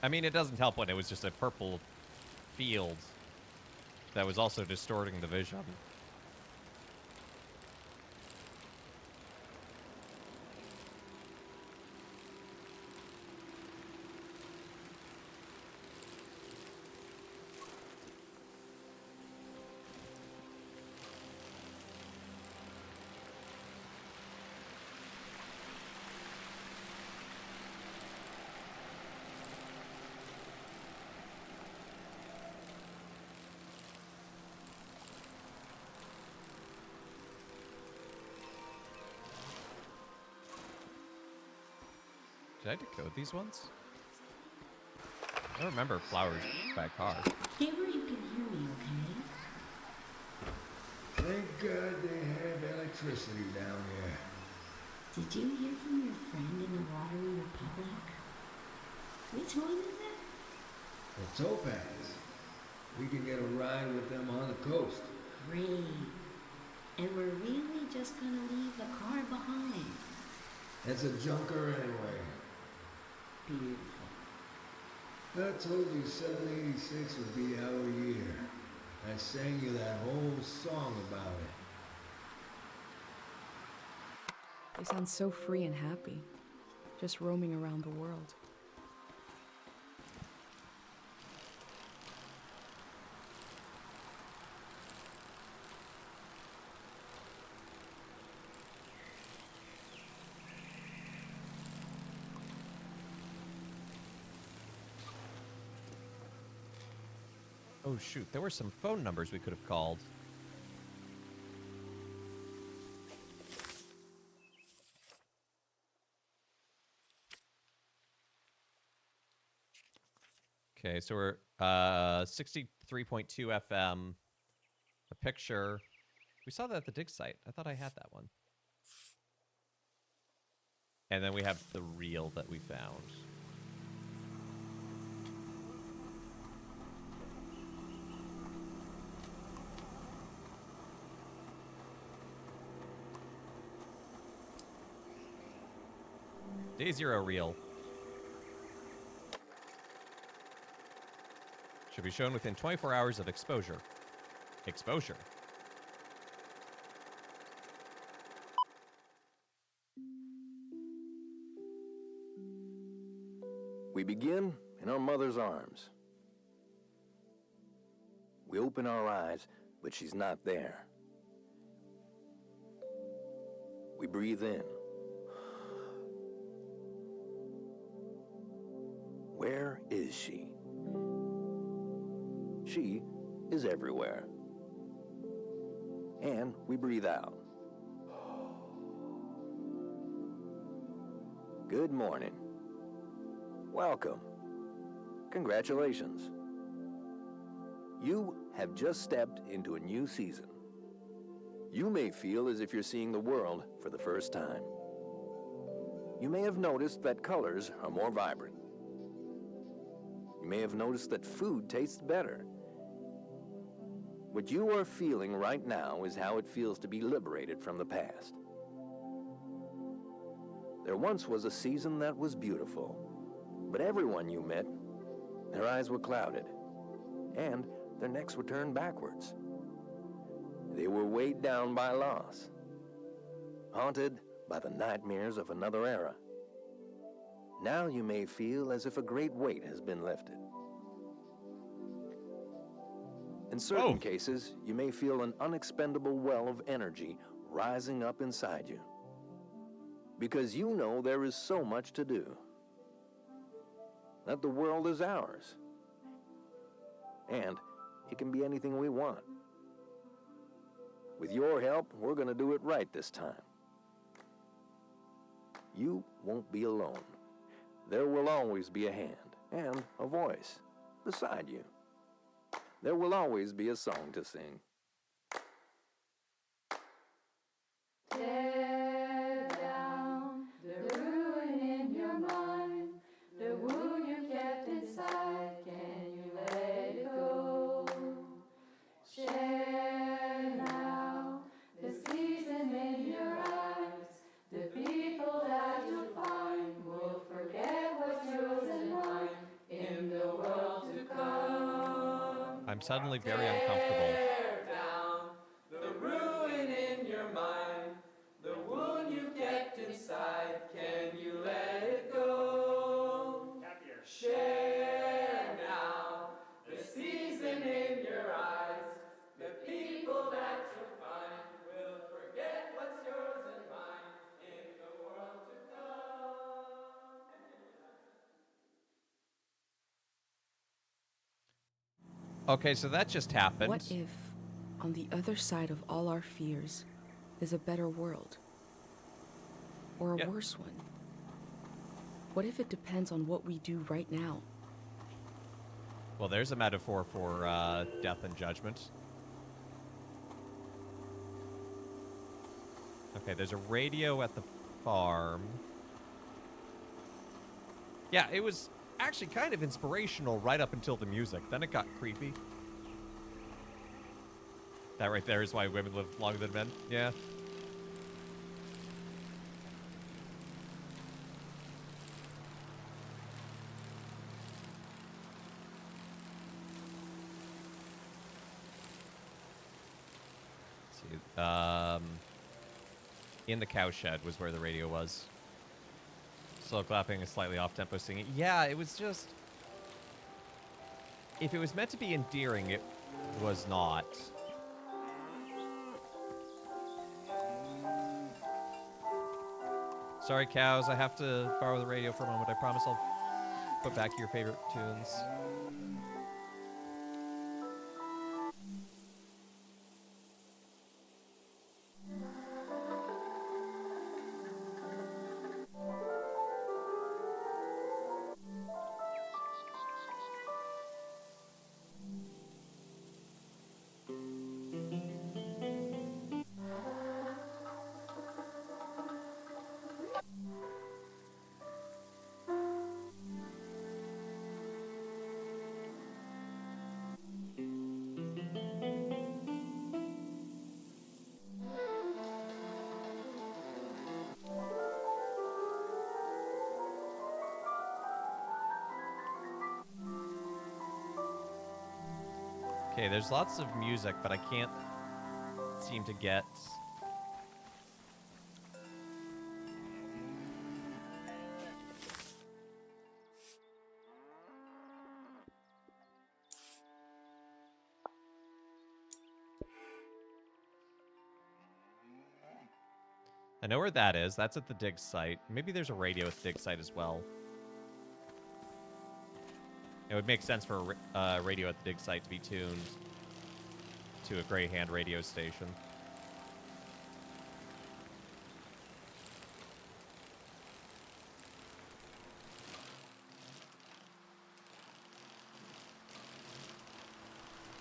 S1: I mean, it doesn't help when it was just a purple field that was also distorting the vision. Did I decode these ones? I don't remember flowers by car.
S5: Stay where you can hear me, okay?
S6: Thank God they have electricity down here.
S5: Did you hear from your friend in the Watery Republic? Which one is it?
S6: The Topaz. We can get a ride with them on the coast.
S5: Great. And we're really just gonna leave the car behind.
S6: It's a junker anyway.
S5: Beautiful.
S6: I told you 786 would be our year. I sang you that whole song about it.
S2: They sound so free and happy, just roaming around the world.
S1: Oh shoot, there were some phone numbers we could have called. Okay, so we're 63.2 FM. A picture. We saw that at the dig site. I thought I had that one. And then we have the reel that we found. Day 0 reel. Should be shown within 24 hours of exposure. Exposure.
S7: We begin in our mother's arms. We open our eyes, but she's not there. We breathe in. Where is she? She is everywhere. And we breathe out. Good morning. Welcome. Congratulations. You have just stepped into a new season. You may feel as if you're seeing the world for the first time. You may have noticed that colors are more vibrant. You may have noticed that food tastes better. What you are feeling right now is how it feels to be liberated from the past. There once was a season that was beautiful, but everyone you met, their eyes were clouded, and their necks were turned backwards. They were weighed down by loss, haunted by the nightmares of another era. Now you may feel as if a great weight has been lifted. In certain cases, you may feel an unexpendable well of energy rising up inside you, because you know there is so much to do, that the world is ours, and it can be anything we want. With your help, we're going to do it right this time. You won't be alone. There will always be a hand and a voice beside you. There will always be a song to sing.
S8: Tear down the ruin in your mind, the wound you kept inside, can you let it go? Share now the season in your eyes, the people that you'll find will forget what's yours and mine in the world to come.
S1: I'm suddenly very uncomfortable.
S8: Tear down the ruin in your mind, the wound you've kept inside, can you let it go? Share now the season in your eyes, the people that you'll find will forget what's yours and mine in the world to come.
S1: Okay, so that just happened.
S2: What if, on the other side of all our fears, is a better world? Or a
S1: Yeah.
S2: worse one? What if it depends on what we do right now?
S1: Well, there's a metaphor for death and judgment. Okay, there's a radio at the farm. Yeah, it was actually kind of inspirational right up until the music. Then it got creepy. That right there is why women live longer than men. Yeah. Let's see. In the cowshed was where the radio was. Slow clapping, a slightly off-tempo singing. Yeah, it was just... If it was meant to be endearing, it was not. Sorry, cows. I have to borrow the radio for a moment. I promise I'll put back your favorite tunes. Okay, there's lots of music, but I can't seem to get... I know where that is. That's at the dig site. Maybe there's a radio at the dig site as well. It would make sense for a radio at the dig site to be tuned to a Greyhound radio station.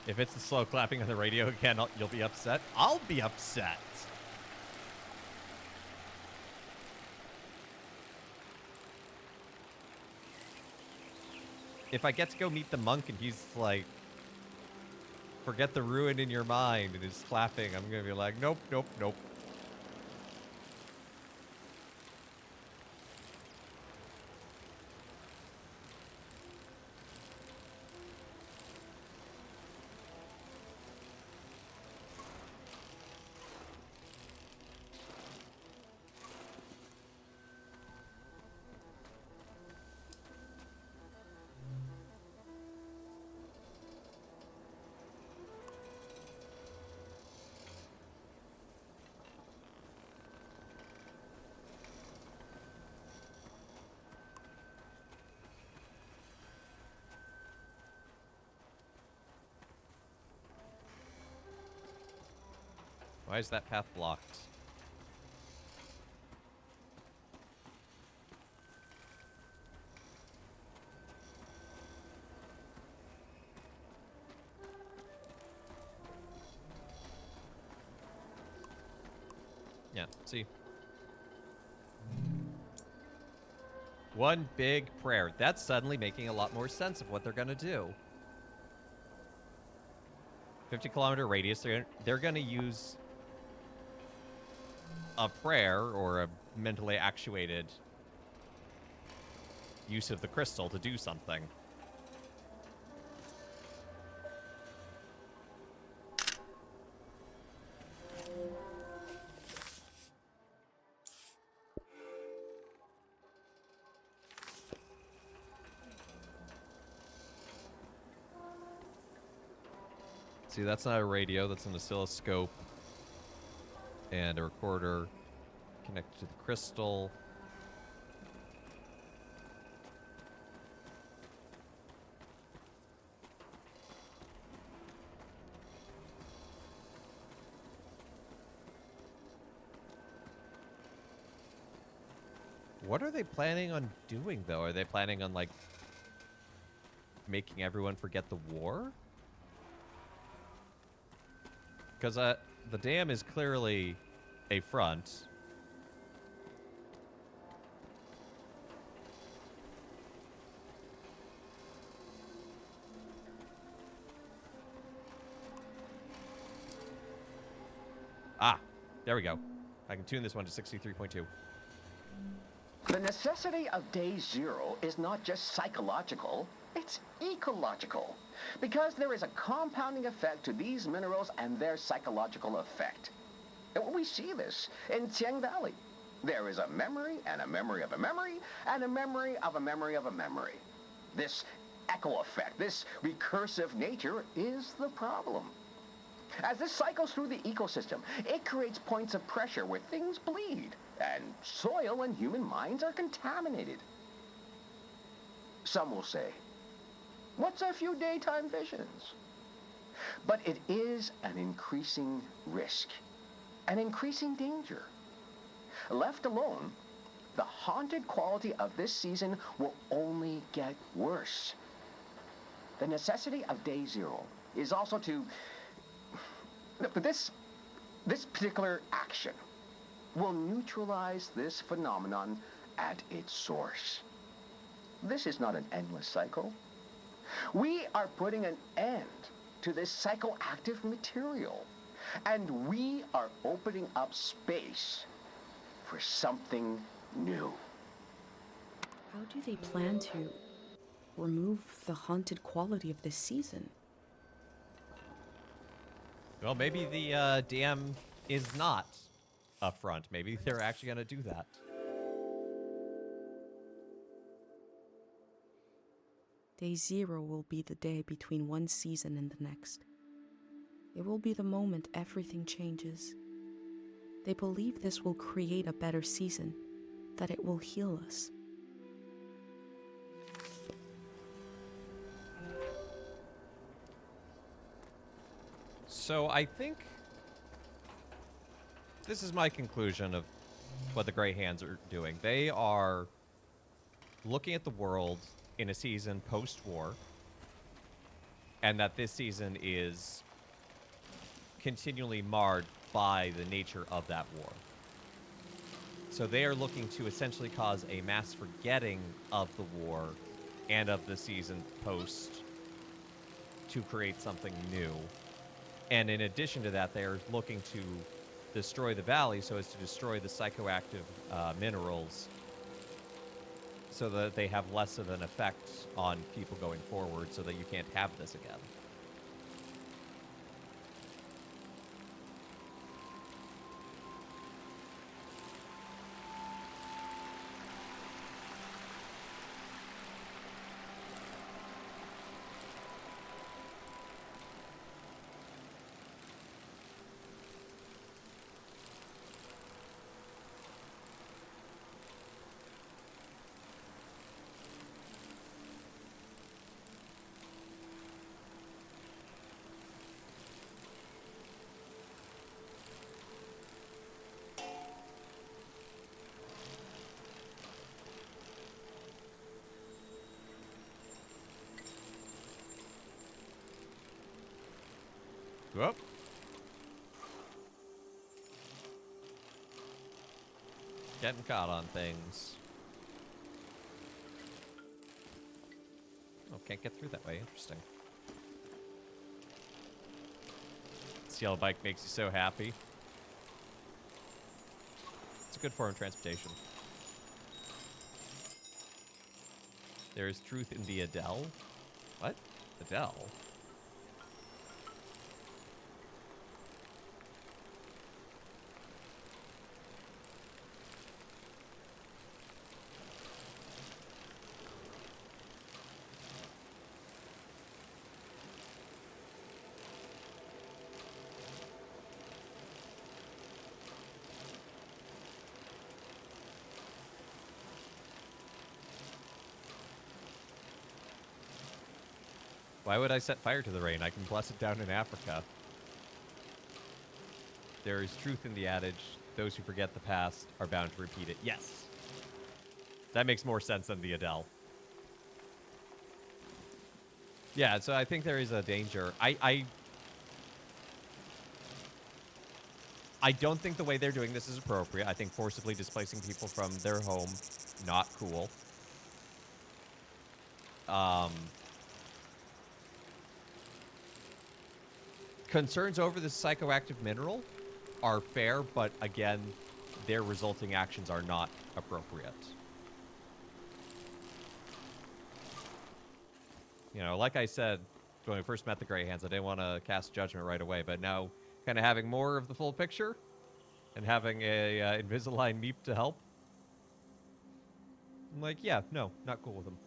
S1: If it's the slow clapping on the radio again, you'll be upset. I'll be upset. If I get to go meet the monk and he's like, forget the ruin in your mind and is clapping, I'm gonna be like, nope, nope, nope. Why is that path blocked? Yeah, see. One big prayer. That's suddenly making a lot more sense of what they're going to do. 50-kilometer radius, they're going to use a prayer or a mentally actuated use of the crystal to do something. See, that's not a radio, that's an oscilloscope and a recorder connected to the crystal. What are they planning on doing, though? Are they planning on, like, making everyone forget the war? Because the dam is clearly a front. Ah, there we go. I can tune this one to 63.2.
S9: The necessity of day zero is not just psychological, it's ecological. Because there is a compounding effect to these minerals and their psychological effect. And we see this in Tiang Valley. There is a memory and a memory of a memory and a memory of a memory of a memory. This echo effect, this recursive nature is the problem. As this cycles through the ecosystem, it creates points of pressure where things bleed, and soil and human minds are contaminated. Some will say, what's a few daytime visions? But it is an increasing risk, an increasing danger. Left alone, the haunted quality of this season will only get worse. The necessity of day zero is also to... This particular action will neutralize this phenomenon at its source. This is not an endless cycle. We are putting an end to this psychoactive material, and we are opening up space for something new.
S2: How do they plan to remove the haunted quality of this season?
S1: Well, maybe the DM is not a front. Maybe they're actually going to do that.
S2: Day 0 will be the day between one season and the next. It will be the moment everything changes. They believe this will create a better season, that it will heal us.
S1: So I think this is my conclusion of what the Grey Hands are doing. They are looking at the world in a season post-war, and that this season is continually marred by the nature of that war. So they are looking to essentially cause a mass forgetting of the war and of the season post to create something new. And in addition to that, they are looking to destroy the valley so as to destroy the psychoactive minerals so that they have less of an effect on people going forward so that you can't have this again. Whoop. Getting caught on things. Oh, can't get through that way. Interesting. This yellow bike makes you so happy. It's a good form of transportation. There is truth in the Adele. What? Adele? Why would I set fire to the rain? I can bless it down in Africa. There is truth in the adage, those who forget the past are bound to repeat it. Yes. That makes more sense than the Adele. Yeah, so I think there is a danger. I don't think the way they're doing this is appropriate. I think forcibly displacing people from their home, not cool. Concerns over this psychoactive mineral are fair, but again, their resulting actions are not appropriate. You know, like I said, when we first met the Grey Hands, I didn't want to cast judgment right away, but now kind of having more of the full picture and having a Invisalign Meep to help, I'm like, yeah, no, not cool with them.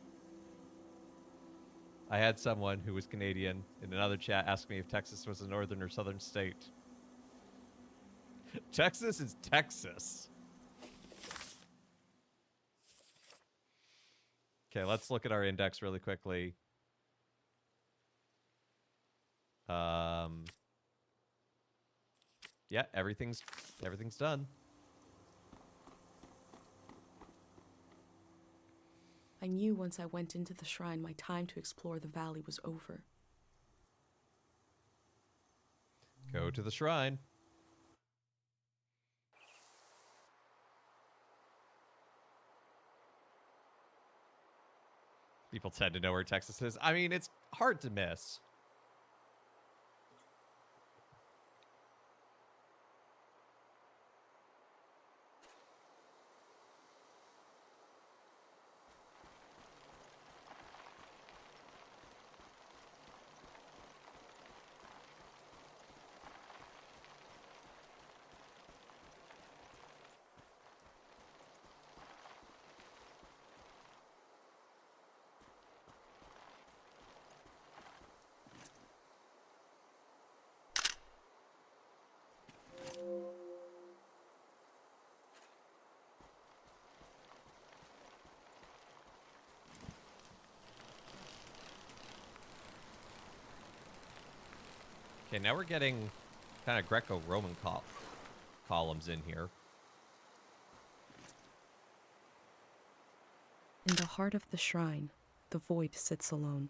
S1: I had someone who was Canadian in another chat ask me if Texas was a northern or southern state. Texas is Texas. Okay, let's look at our index really quickly. Yeah, everything's done.
S2: I knew once I went into the shrine, my time to explore the valley was over.
S1: Go to the shrine. People tend to know where Texas is. I mean, it's hard to miss. Okay, now we're getting kind of Greco-Roman columns in here.
S2: In the heart of the shrine, the void sits alone.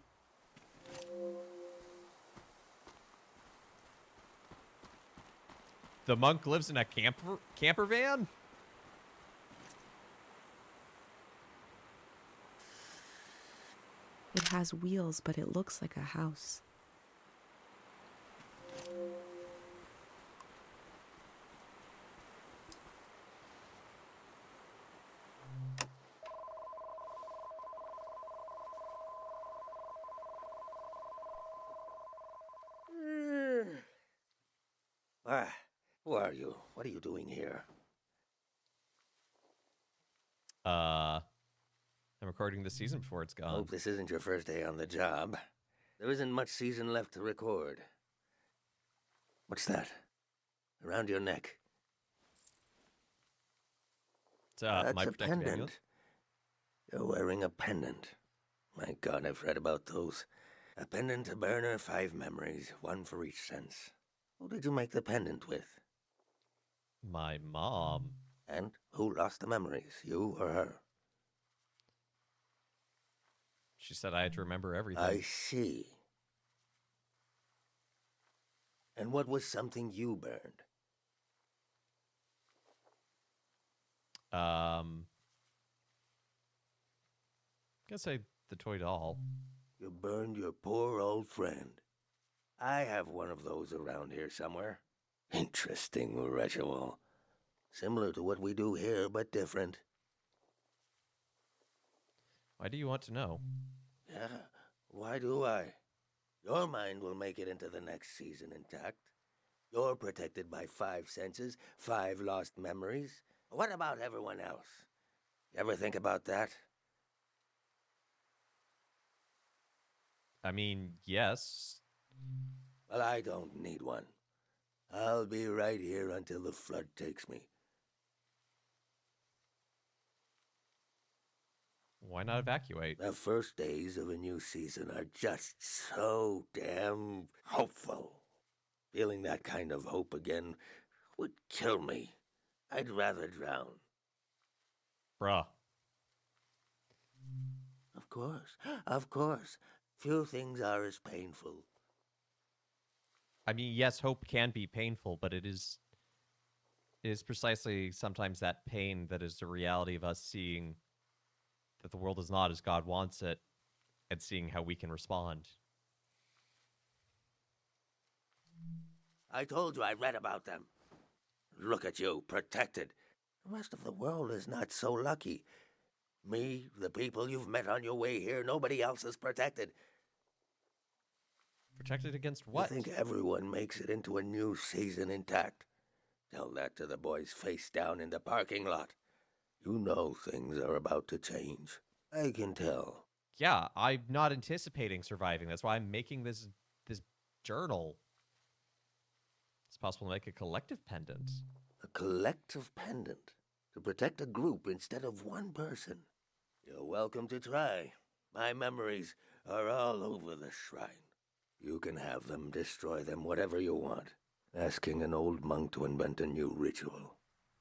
S1: The monk lives in a camper van?
S2: It has wheels, but it looks like a house.
S7: Who are you? What are you doing here?
S1: I'm recording the season before it's gone.
S7: Hope this isn't your first day on the job. There isn't much season left to record. What's that? Around your neck?
S1: It's
S7: That's
S1: my
S7: a
S1: protective
S7: pendant.
S1: amulet.
S7: You're wearing a pendant. My God, I've read about those. A pendant to burner 5 memories, 1 for each sense. Who did you make the pendant with?
S1: My mom.
S7: And who lost the memories, you or her?
S1: She said I had to remember everything.
S7: I see. And what was something you burned?
S1: Guess the toy doll.
S7: You burned your poor old friend. I have one of those around here somewhere. Interesting ritual. Similar to what we do here, but different.
S1: Why do you want to know?
S7: Yeah, why do I? Your mind will make it into the next season intact. You're protected by 5 senses, 5 lost memories. What about everyone else? You ever think about that?
S1: I mean, yes.
S7: Well, I don't need one. I'll be right here until the flood takes me.
S1: Why not evacuate?
S7: The first days of a new season are just so damn hopeful. Feeling that kind of hope again would kill me. I'd rather drown.
S1: Bruh.
S7: Of course. Few things are as painful.
S1: I mean, yes, hope can be painful, but it is precisely sometimes that pain that is the reality of us seeing that the world is not as God wants it and seeing how we can respond.
S7: I told you I read about them. Look at you, protected. The rest of the world is not so lucky. Me, the people you've met on your way here, nobody else is protected.
S1: Protected against what?
S7: You think everyone makes it into a new season intact? Tell that to the boys face down in the parking lot. You know things are about to change. I can tell.
S1: Yeah, I'm not anticipating surviving. That's why I'm making this journal. It's possible to make a collective pendant.
S7: A collective pendant to protect a group instead of one person. You're welcome to try. My memories are all over the shrine. You can have them, destroy them, whatever you want. Asking an old monk to invent a new ritual.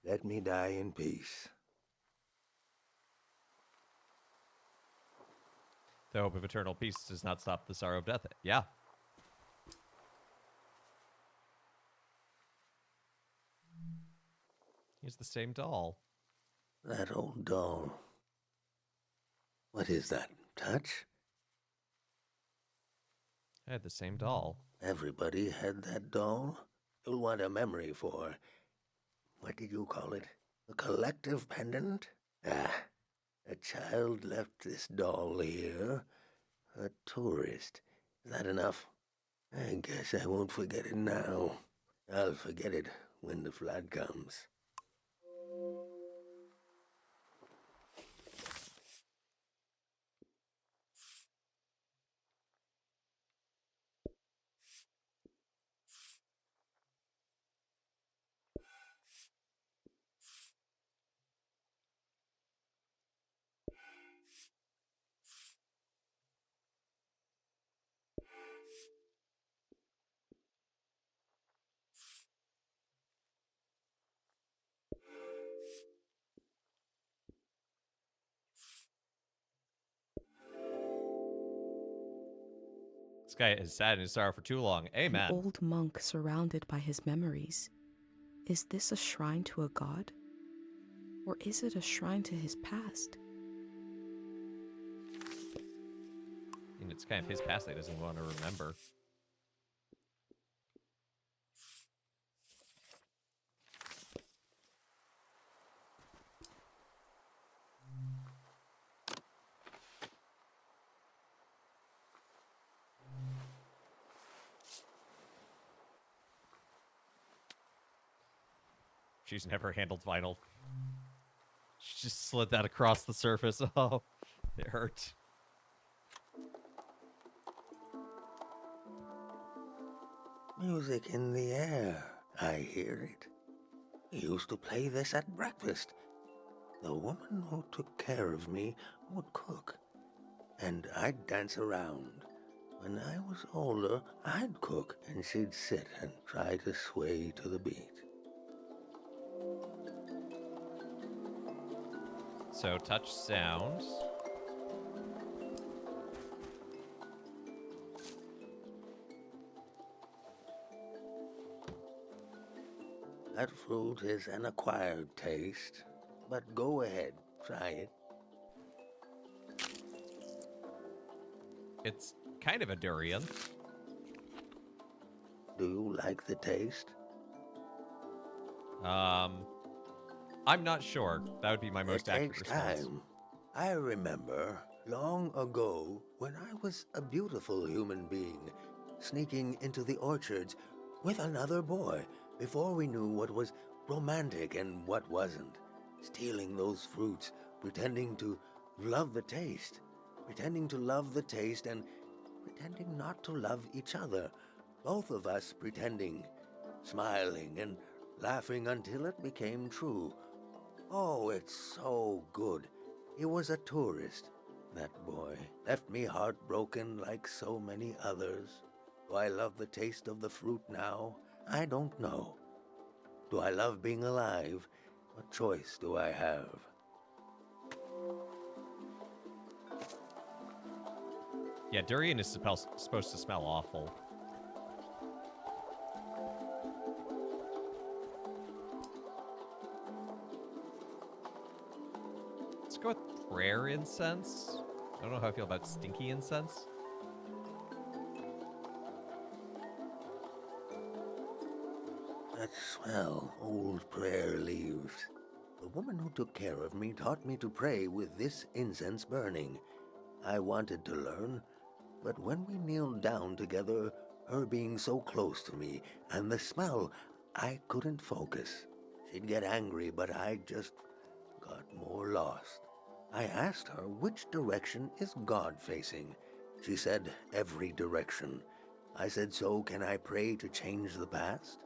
S7: Let me die in peace.
S1: The hope of eternal peace does not stop the sorrow of death. Yeah. He's the same doll.
S7: That old doll. What is that? Touch?
S1: I had the same doll.
S7: Everybody had that doll. You'll want a memory for... What did you call it? A collective pendant? Ah, a child left this doll here. A tourist. Is that enough? I guess I won't forget it now. I'll forget it when the flood comes.
S1: This guy has sat in his sorrow for too long. Amen.
S2: An old monk surrounded by his memories. Is this a shrine to a god? Or is it a shrine to his past?
S1: And it's kind of his past that he doesn't want to remember. She's never handled vinyl. She just slid that across the surface. Oh, it hurt.
S10: Music in the air, I hear it. We used to play this at breakfast. The woman who took care of me would cook, and I'd dance around. When I was older, I'd cook, and she'd sit and try to sway to the beat.
S1: So touch sound.
S10: That fruit is an acquired taste, but go ahead, try it.
S1: It's kind of a durian.
S10: Do you like the taste?
S1: I'm not sure. That would be my most accurate response.
S10: Time. I remember long ago when I was a beautiful human being, sneaking into the orchards with another boy before we knew what was romantic and what wasn't. Stealing those fruits, pretending to love the taste. Pretending to love the taste and pretending not to love each other. Both of us pretending, smiling and laughing until it became true. Oh, it's so good. He was a tourist, that boy. Left me heartbroken like so many others. Do I love the taste of the fruit now? I don't know. Do I love being alive? What choice do I have?
S1: Yeah, durian is supposed to smell awful. Let's go with prayer incense. I don't know how I feel about stinky incense.
S10: That swell old prayer leaves. The woman who took care of me taught me to pray with this incense burning. I wanted to learn, but when we kneeled down together, her being so close to me, and the smell, I couldn't focus. She'd get angry, but I just got more lost. I asked her which direction is God facing. She said every direction. I said, so can I pray to change the past?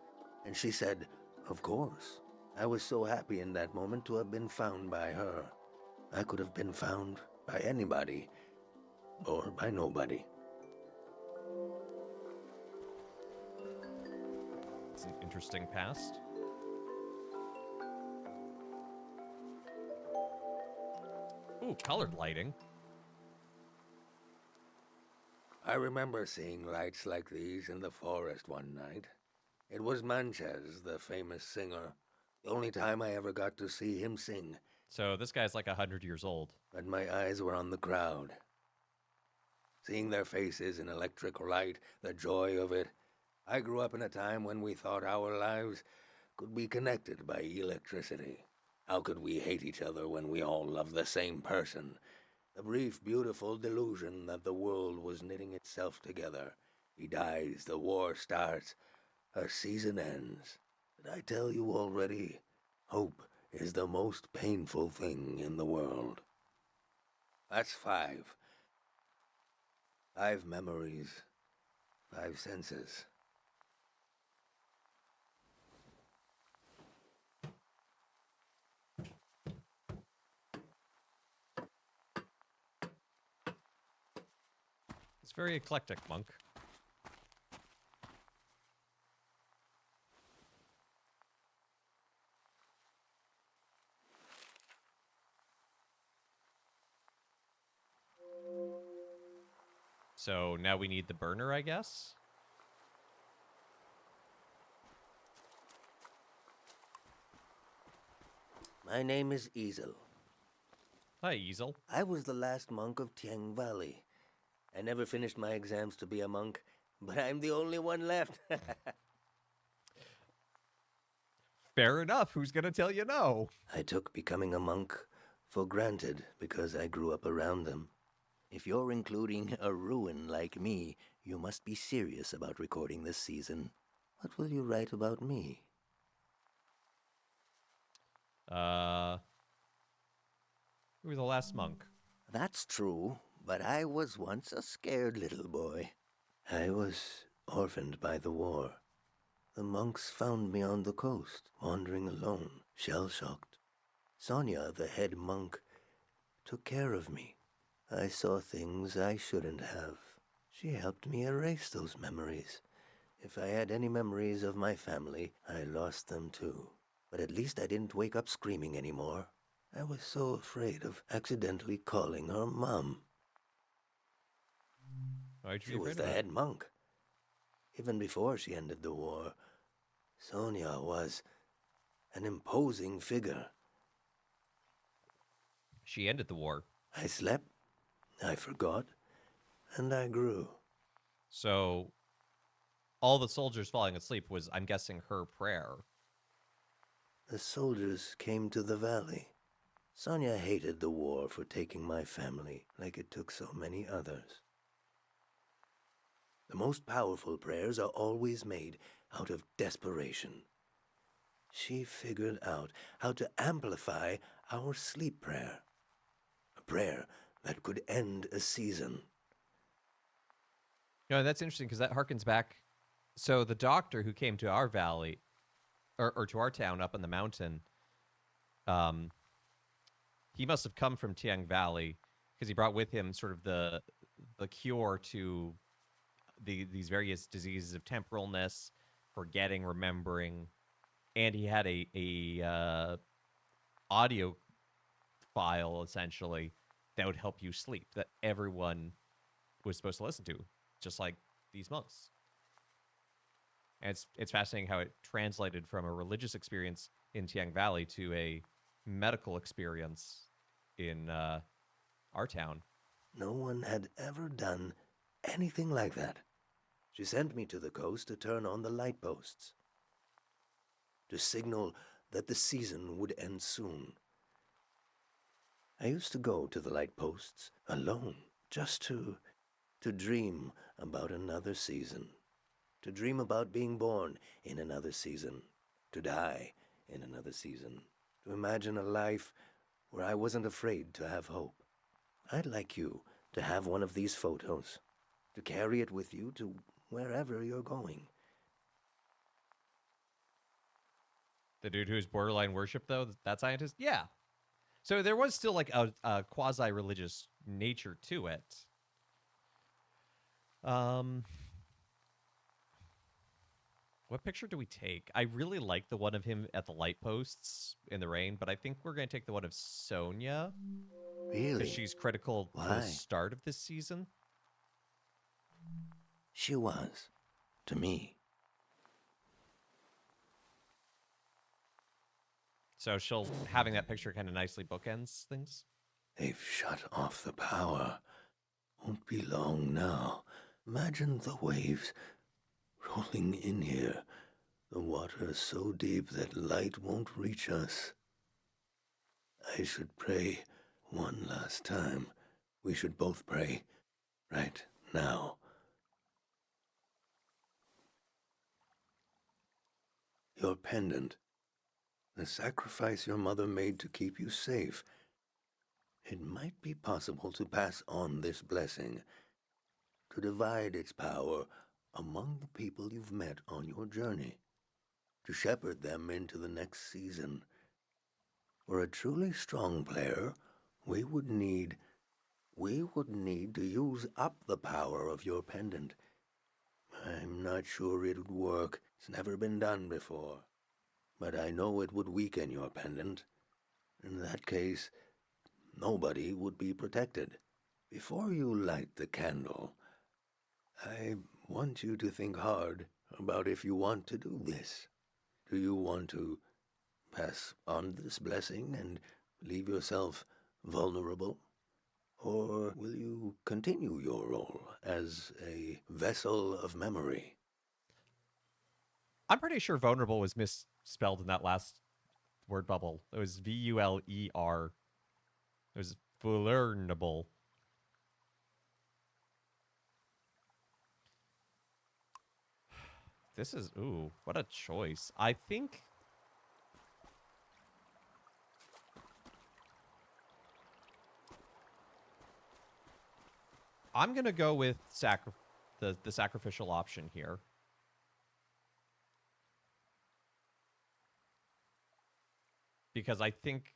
S10: And she said, of course. I was so happy in that moment to have been found by her. I could have been found by anybody, or by nobody.
S1: It's an interesting past. Ooh, colored lighting.
S10: I remember seeing lights like these in the forest one night. It was Manches, the famous singer. The only time I ever got to see him sing.
S1: So this guy's like 100 years old.
S10: But my eyes were on the crowd. Seeing their faces in electric light, the joy of it. I grew up in a time when we thought our lives could be connected by electricity. How could we hate each other when we all loved the same person? The brief, beautiful delusion that the world was knitting itself together. He dies, the war starts, a season ends. Did I tell you already? Hope is the most painful thing in the world. That's 5. 5 memories, 5 senses.
S1: It's very eclectic, Monk. So now we need the burner, I guess?
S10: My name is Easel.
S1: Hi, Easel.
S10: I was the last monk of Tiang Valley. I never finished my exams to be a monk, but I'm the only one left.
S1: Fair enough. Who's going to tell you no?
S10: I took becoming a monk for granted because I grew up around them. If you're including a ruin like me, you must be serious about recording this season. What will you write about me?
S1: You were the last monk.
S10: That's true, but I was once a scared little boy. I was orphaned by the war. The monks found me on the coast, wandering alone, shell-shocked. Sonia, the head monk, took care of me. I saw things I shouldn't have. She helped me erase those memories. If I had any memories of my family, I lost them too. But at least I didn't wake up screaming anymore. I was so afraid of accidentally calling her Mom.
S1: Why'd you
S10: She
S1: be
S10: was
S1: afraid
S10: the
S1: of that?
S10: head monk. Even before she ended the war, Sonia was an imposing figure.
S1: She ended the war.
S10: I slept, I forgot, and I grew.
S1: So all the soldiers falling asleep was, I'm guessing, her prayer.
S10: The soldiers came to the valley. Sonia hated the war for taking my family like it took so many others. The most powerful prayers are always made out of desperation. She figured out how to amplify our sleep prayer. A prayer that could end a season.
S1: You know, that's interesting because that harkens back. So the doctor who came to our valley, or to our town up in the mountain, he must have come from Tiang Valley because he brought with him sort of the cure to these various diseases of temporalness, forgetting, remembering, and he had a audio file essentially that would help you sleep that everyone was supposed to listen to, just like these monks. And it's fascinating how it translated from a religious experience in Tiang Valley to a medical experience in our town.
S10: No one had ever done anything like that. She sent me to the coast to turn on the light posts, to signal that the season would end soon. I used to go to the light posts alone, just to dream about another season, to dream about being born in another season, to die in another season, to imagine a life where I wasn't afraid to have hope. I'd like you to have one of these photos, to carry it with you to wherever you're going.
S1: The dude who's borderline worship, though, that scientist? Yeah. So there was still like a quasi-religious nature to it. What picture do we take? I really like the one of him at the light posts in the rain, but I think we're going to take the one of Sonia.
S10: Really?
S1: Because she's critical for
S10: Why?
S1: the start of this season.
S10: She was, to me.
S1: So having that picture kind of nicely bookends things.
S10: They've shut off the power. Won't be long now. Imagine the waves rolling in here. The water is so deep that light won't reach us. I should pray one last time. We should both pray right now. Your pendant. The sacrifice your mother made to keep you safe. It might be possible to pass on this blessing, to divide its power among the people you've met on your journey, to shepherd them into the next season. For a truly strong player, we would need to use up the power of your pendant. I'm not sure it would work. It's never been done before. But I know it would weaken your pendant. In that case, nobody would be protected. Before you light the candle, I want you to think hard about if you want to do this. Do you want to pass on this blessing and leave yourself vulnerable? Or will you continue your role as a vessel of memory?
S1: I'm pretty sure vulnerable was misspelled in that last word bubble. It was V-U-L-E-R. It was vulnerable. This is, ooh, what a choice. I think... I'm going to go with the sacrificial option here. Because I think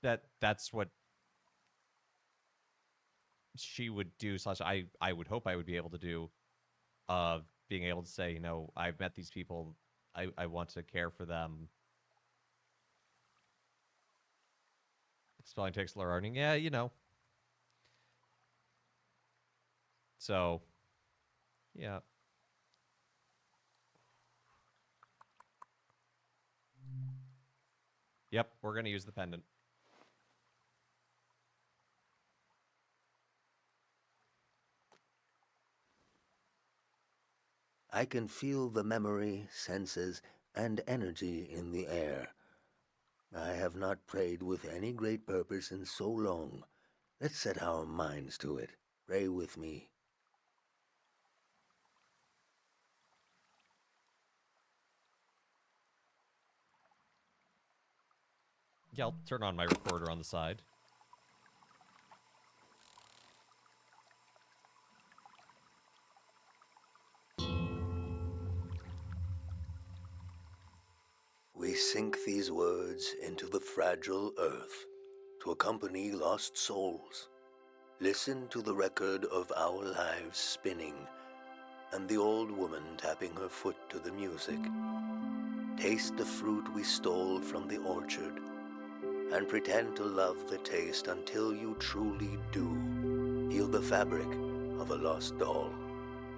S1: that that's what she would do, slash I would hope I would be able to do, being able to say, you know, I've met these people, I want to care for them. Spelling takes learning, yeah, you know. So, yeah. Yep, we're going to use the pendant.
S10: I can feel the memory, senses, and energy in the air. I have not prayed with any great purpose in so long. Let's set our minds to it. Pray with me.
S1: Yeah, I'll turn on my recorder on the side.
S10: We sink these words into the fragile earth to accompany lost souls. Listen to the record of our lives spinning and the old woman tapping her foot to the music. Taste the fruit we stole from the orchard and pretend to love the taste until you truly do. Feel the fabric of a lost doll.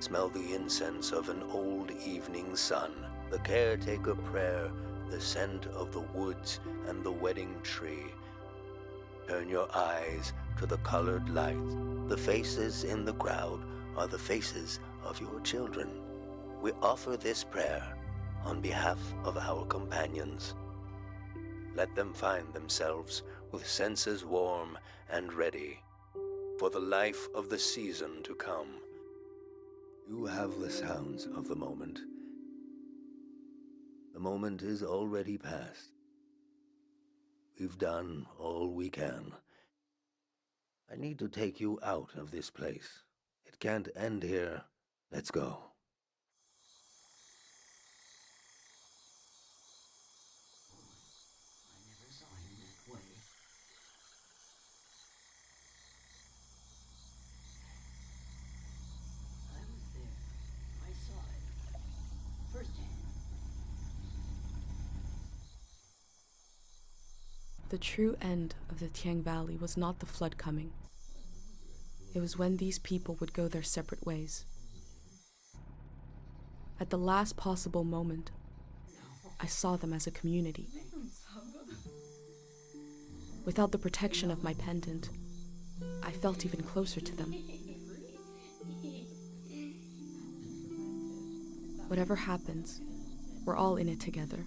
S10: Smell the incense of an old evening sun, the caretaker prayer, the scent of the woods and the wedding tree. Turn your eyes to the colored lights. The faces in the crowd are the faces of your children. We offer this prayer on behalf of our companions. Let them find themselves with senses warm and ready for the life of the season to come. You have the sounds of the moment. The moment is already past. We've done all we can. I need to take you out of this place. It can't end here. Let's go.
S5: I never saw him that way. I was there. I saw it. Firsthand.
S2: The true end of the Tiang Valley was not the flood coming. It was when these people would go their separate ways. At the last possible moment, I saw them as a community. Without the protection of my pendant, I felt even closer to them. Whatever happens, we're all in it together.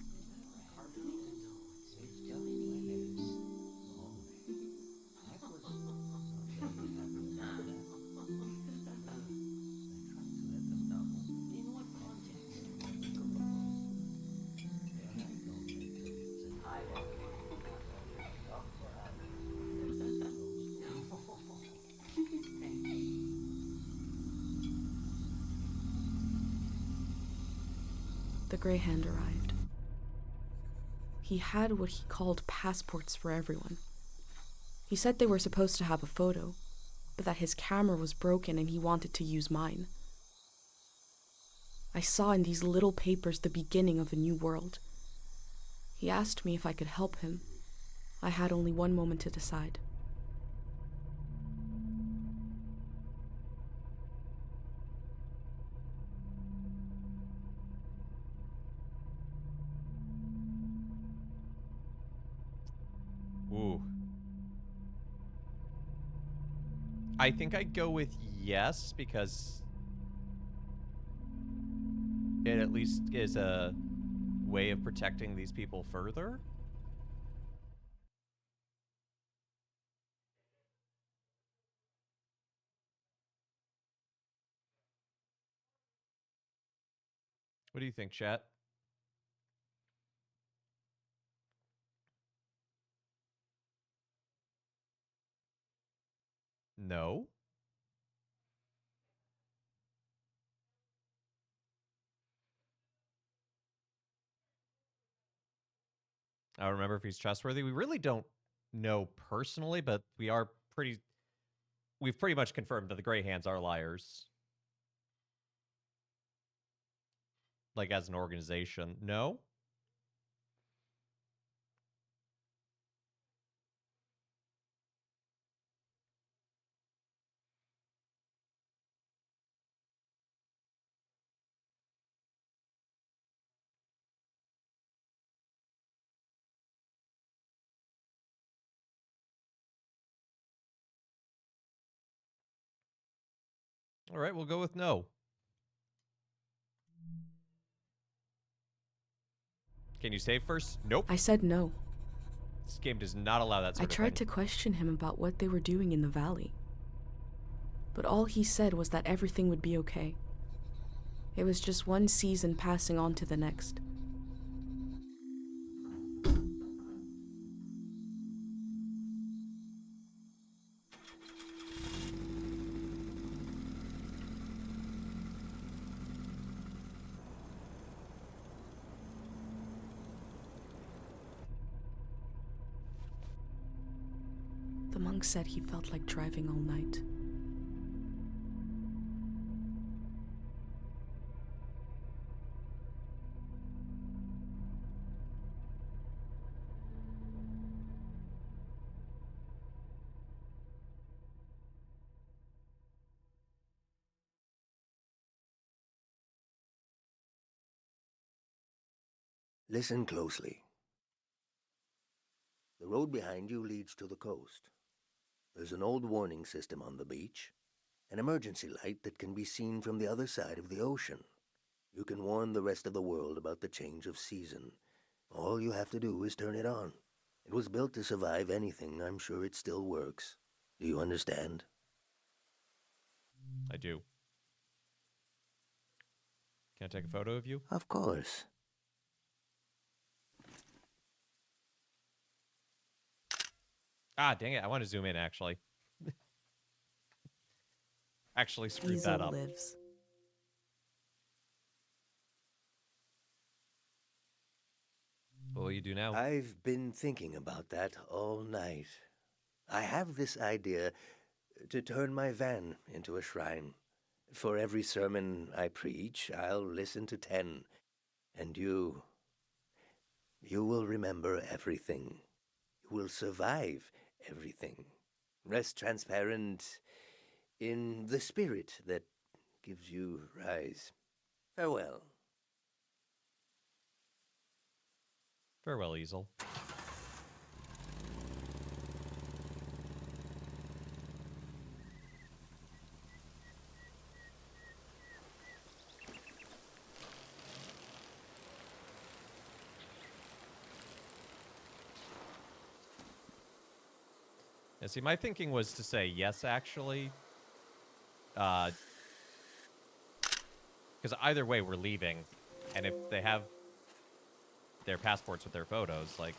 S2: The Grey Hand arrived. He had what he called passports for everyone. He said they were supposed to have a photo, but that his camera was broken and he wanted to use mine. I saw in these little papers the beginning of a new world. He asked me if I could help him. I had only one moment to decide.
S1: I think I'd go with yes, because it at least is a way of protecting these people further. What do you think, chat? No? I don't remember if he's trustworthy. We really don't know personally, but we've pretty much confirmed that the Grey Hands are liars. Like, as an organization. No? All right, we'll go with no. Can you save first? Nope.
S2: I said no.
S1: This game does not allow that
S2: I
S1: sort of
S2: tried
S1: thing.
S2: to question him about what they were doing in the valley. But all he said was that everything would be okay. It was just one season passing on to the next. The monk said he felt like driving all night.
S10: Listen closely. The road behind you leads to the coast. There's an old warning system on the beach, an emergency light that can be seen from the other side of the ocean. You can warn the rest of the world about the change of season. All you have to do is turn it on. It was built to survive anything. I'm sure it still works. Do you understand?
S1: I do. Can I take a photo of you?
S10: Of course.
S1: Ah, dang it. I want to zoom in, actually. Actually screwed
S2: Hazel
S1: that up.
S2: lives.
S1: What will you do now?
S10: I've been thinking about that all night. I have this idea to turn my van into a shrine. For every sermon I preach, I'll listen to 10. And you will remember everything. You will survive everything. Rest transparent in the spirit that gives you rise. Farewell.
S1: Farewell, Easel. Yeah, see, my thinking was to say yes, actually. Because either way, we're leaving. And if they have their passports with their photos, like...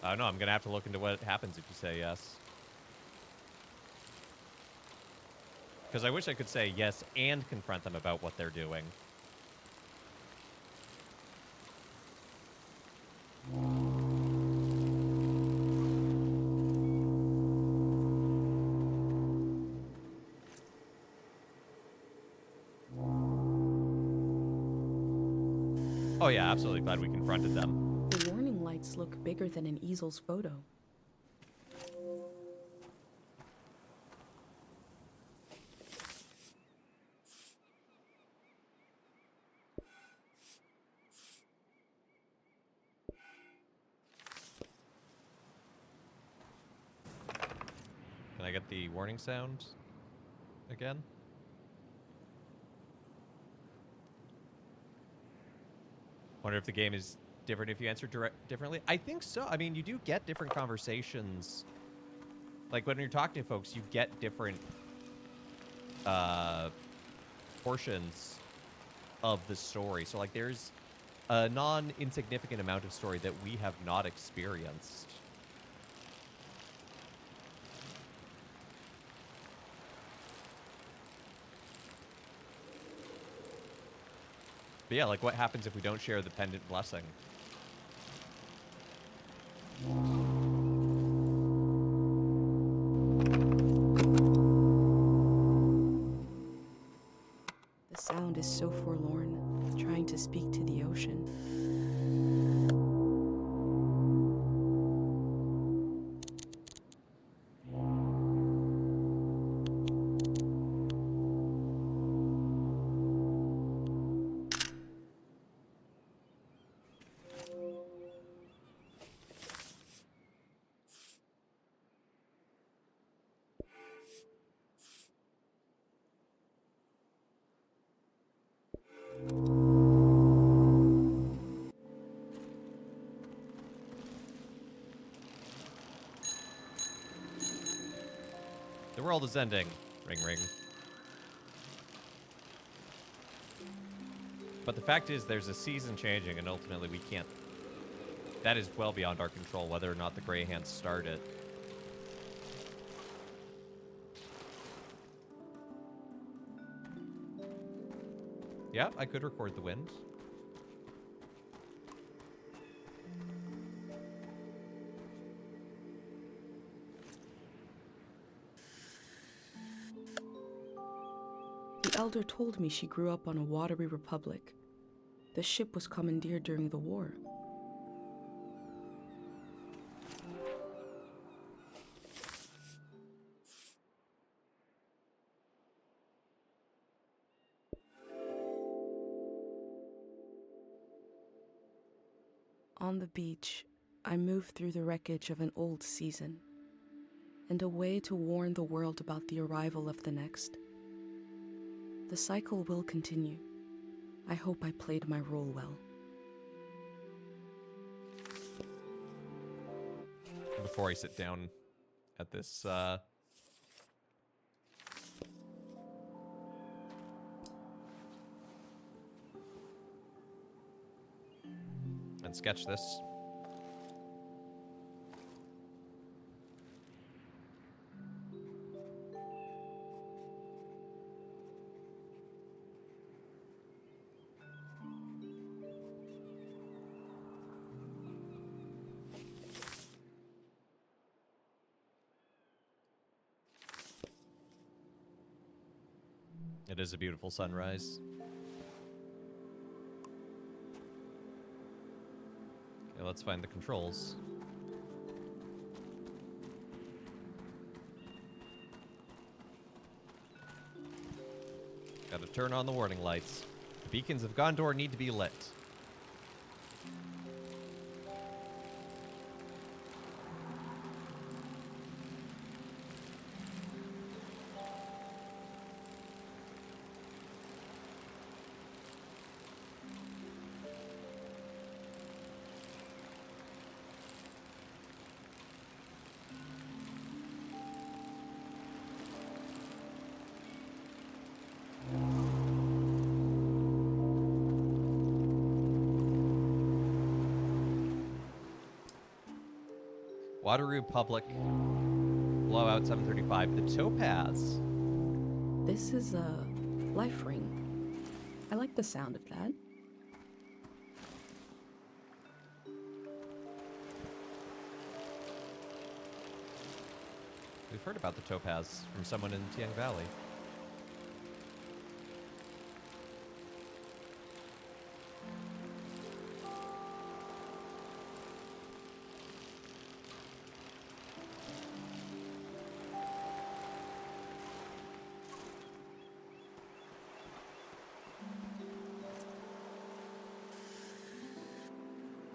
S1: I don't know, I'm going to have to look into what happens if you say yes. Because I wish I could say yes and confront them about what they're doing. Oh yeah, absolutely glad we confronted them.
S2: The warning lights look bigger than an easel's photo.
S1: Can I get the warning sound again? Wonder if the game is different if you answer differently. I think so. I mean, you do get different conversations. Like when you're talking to folks, you get different portions of the story. So like there's a non-insignificant amount of story that we have not experienced. But yeah, like what happens if we don't share the pendant blessing?
S2: The sound is so forlorn, trying to speak to the ocean.
S1: The world is ending. Ring, ring. But the fact is, there's a season changing, and ultimately we can't... That is well beyond our control, whether or not the Grey Hands start it. Yeah, I could record the wind.
S2: The elder told me she grew up on a watery republic. The ship was commandeered during the war. On the beach, I moved through the wreckage of an old season, and a way to warn the world about the arrival of the next. The cycle will continue. I hope I played my role well.
S1: Before I sit down at this, and sketch this. It is a beautiful sunrise. Okay, let's find the controls. Gotta turn on the warning lights. The beacons of Gondor need to be lit. Waterloo Public, Blowout 735, the Topaz.
S2: This is a life ring. I like the sound of that.
S1: We've heard about the Topaz from someone in Tiang Valley.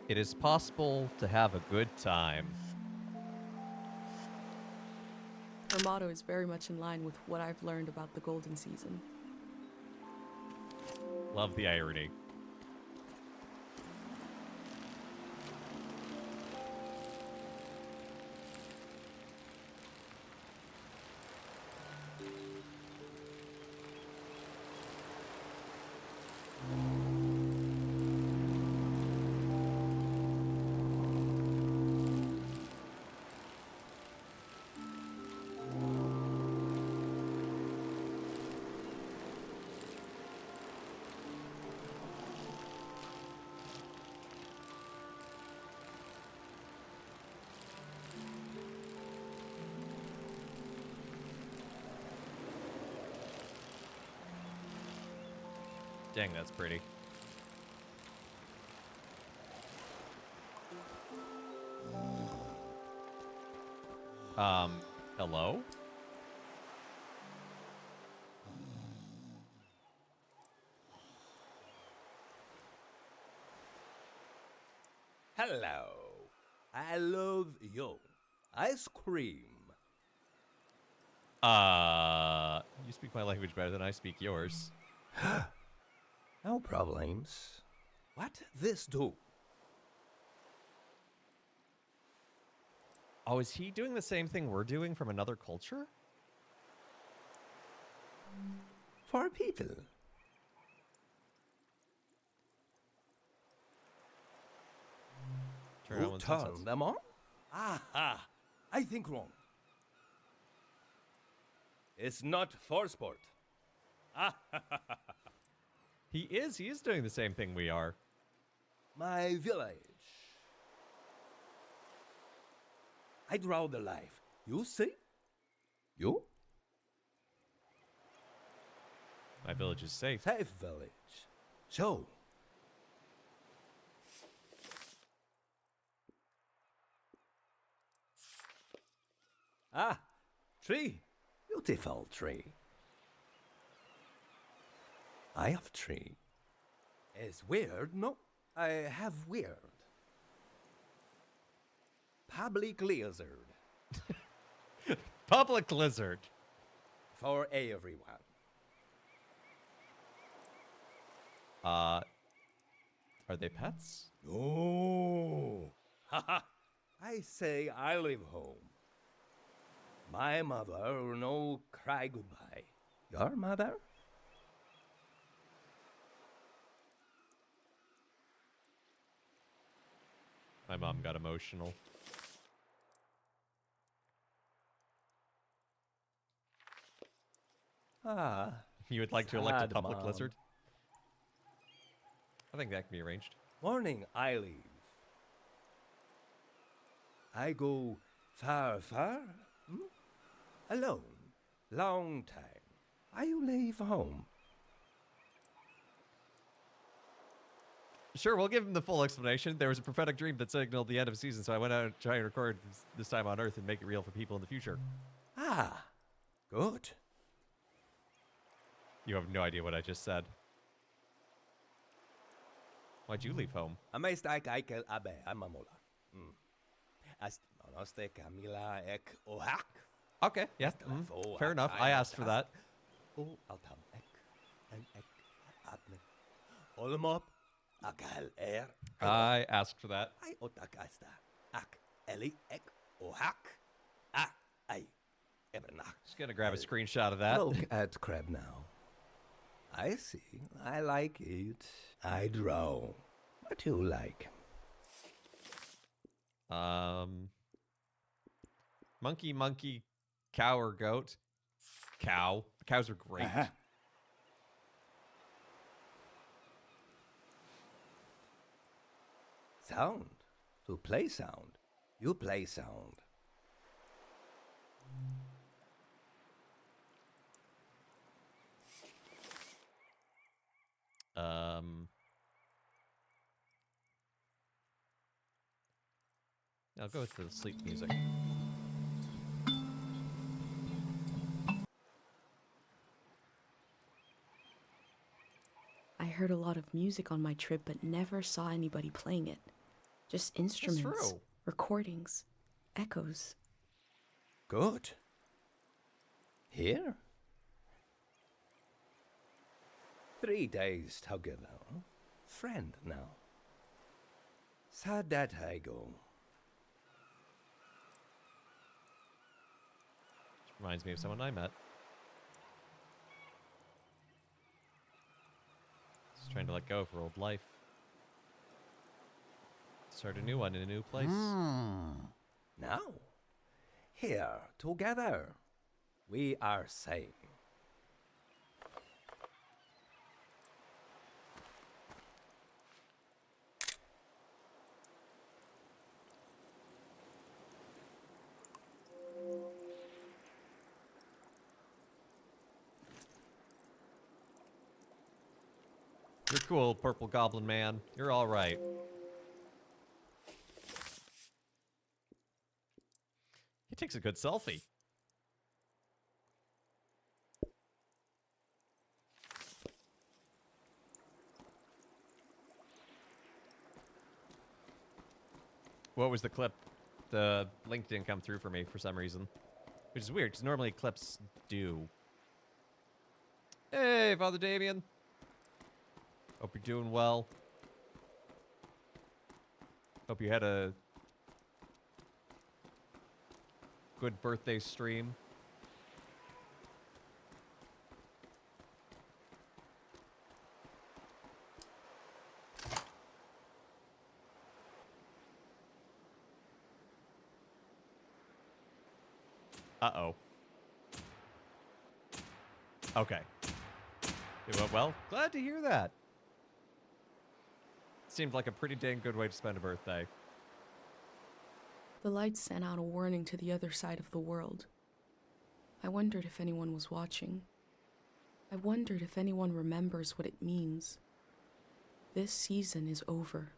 S1: It is possible to have a good time.
S2: Her motto is very much in line with what I've learned about the golden season.
S1: Love the irony. Dang, that's pretty. Hello?
S11: Hello. I love you. Ice cream.
S1: You speak my language better than I speak yours.
S11: No problems. What this do?
S1: Oh, is he doing the same thing we're doing from another culture?
S11: For people.
S1: Turn on
S11: Who
S1: one
S11: turned
S1: sentence.
S11: them on? Aha! I think wrong. It's not for sport.
S1: He is doing the same thing we are.
S11: My village. I draw the life. You see? You?
S1: My village is safe.
S11: Safe village. So. Ah, tree. Beautiful tree. I have tree. It's weird, no? I have weird. Public lizard.
S1: Public lizard.
S11: For everyone.
S1: Are they pets?
S11: No. Haha. I say I live home. My mother no cry goodbye. Your mother?
S1: My mom got emotional.
S11: Ah.
S1: You would like to elect a
S11: sad
S1: public
S11: mom.
S1: lizard? I think that can be arranged.
S11: Morning I leave. I go far, far? Alone. Long time. I leave home.
S1: Sure, we'll give him the full explanation. There was a prophetic dream that signaled the end of a season, so I went out to try and record this time on Earth and make it real for people in the future.
S11: Ah. Good.
S1: You have no idea what I just said. Why'd you leave home?
S11: Amestai kaikel abe amamola. Ast monoste Camila ek ohak.
S1: Okay, yeah, fair enough. I asked for that.
S11: O altam ek en ek atme. Olmop akal
S1: I asked for that.
S11: I otak asta. Ak eli ek ohak. Ah I ebernach.
S1: Just gonna grab a screenshot of that.
S11: Look at crab now. I see. I like it. I draw. What you like?
S1: Monkey, monkey, cow or goat? Cow. Cows are great.
S11: Sound. To play sound. You play sound.
S1: I'll go with the sleep music.
S2: I heard a lot of music on my trip, but never saw anybody playing it. Just instruments,
S1: true.
S2: recordings, echoes.
S11: Good. Here? 3 days together. Friend now. Sad that I go.
S1: Reminds me of someone I met. Just trying to let go of her old life. Start a new one in a new place.
S11: Now, here, together, we are safe.
S1: You're cool, Purple Goblin Man. You're all right. He takes a good selfie. What was the clip? The link didn't come through for me for some reason. Which is weird, because normally clips do. Hey, Father Damien. Hope you're doing well. Hope you had a good birthday stream. Uh-oh. Okay. It went well. Glad to hear that. Seemed like a pretty dang good way to spend a birthday.
S2: The lights sent out a warning to the other side of the world. I wondered if anyone was watching. I wondered if anyone remembers what it means. This season is over.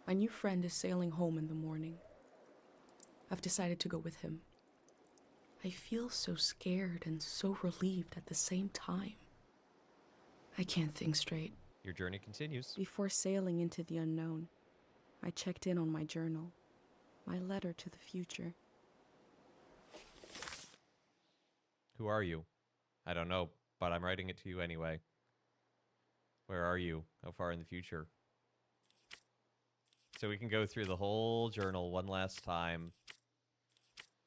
S2: My new friend is sailing home in the morning. I've decided to go with him. I feel so scared and so relieved at the same time. I can't think straight.
S1: Your journey continues.
S2: Before sailing into the unknown, I checked in on my journal, my letter to the future.
S1: Who are you? I don't know, but I'm writing it to you anyway. Where are you? How far in the future? So we can go through the whole journal one last time.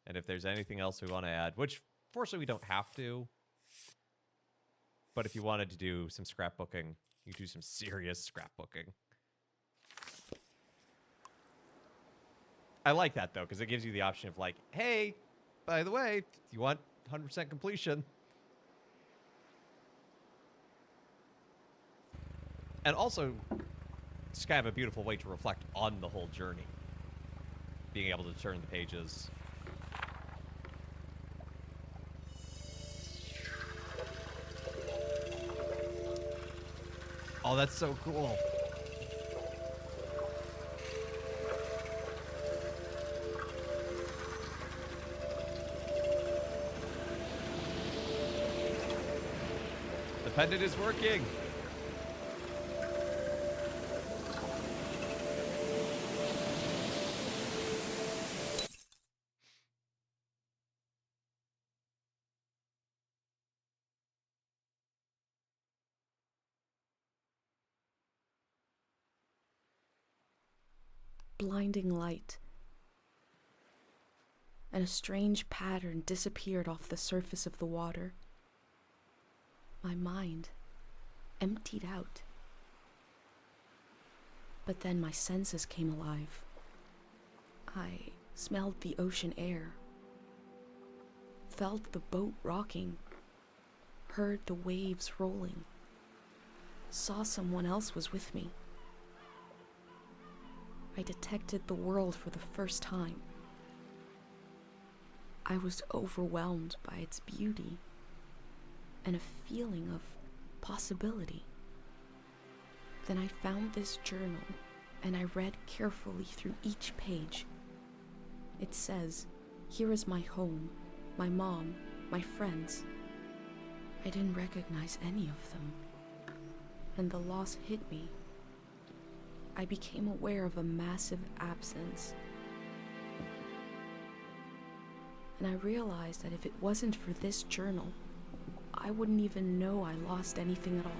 S1: And if there's anything else we want to add, which fortunately we don't have to. But if you wanted to do some scrapbooking, you do some serious scrapbooking. I like that though, because it gives you the option of like, hey, by the way, if you want 100% completion. And also, it's kind of a beautiful way to reflect on the whole journey. Being able to turn the pages. Oh, that's so cool. The pendant is working.
S2: Blinding light, and a strange pattern disappeared off the surface of the water. My mind emptied out. But then my senses came alive. I smelled the ocean air, felt the boat rocking, heard the waves rolling, saw someone else was with me. I detected the world for the first time. I was overwhelmed by its beauty and a feeling of possibility. Then I found this journal and I read carefully through each page. It says, "Here is my home, my mom, my friends." I didn't recognize any of them, and the loss hit me I became aware of a massive absence. And I realized that if it wasn't for this journal, I wouldn't even know I lost anything at all.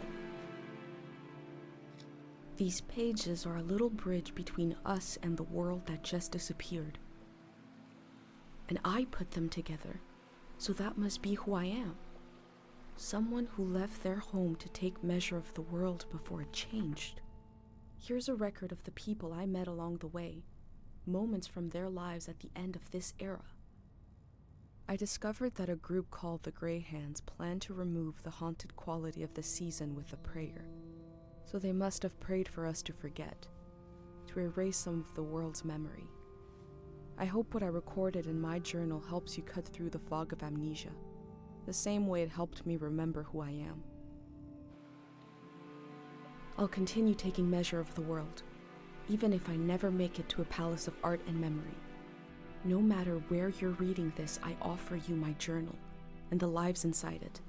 S2: These pages are a little bridge between us and the world that just disappeared. And I put them together, so that must be who I am. Someone who left their home to take measure of the world before it changed. Here's a record of the people I met along the way, moments from their lives at the end of this era. I discovered that a group called the Grey Hands planned to remove the haunted quality of the season with a prayer. So they must have prayed for us to forget, to erase some of the world's memory. I hope what I recorded in my journal helps you cut through the fog of amnesia, the same way it helped me remember who I am. I'll continue taking measure of the world, even if I never make it to a palace of art and memory. No matter where you're reading this, I offer you my journal and the lives inside it.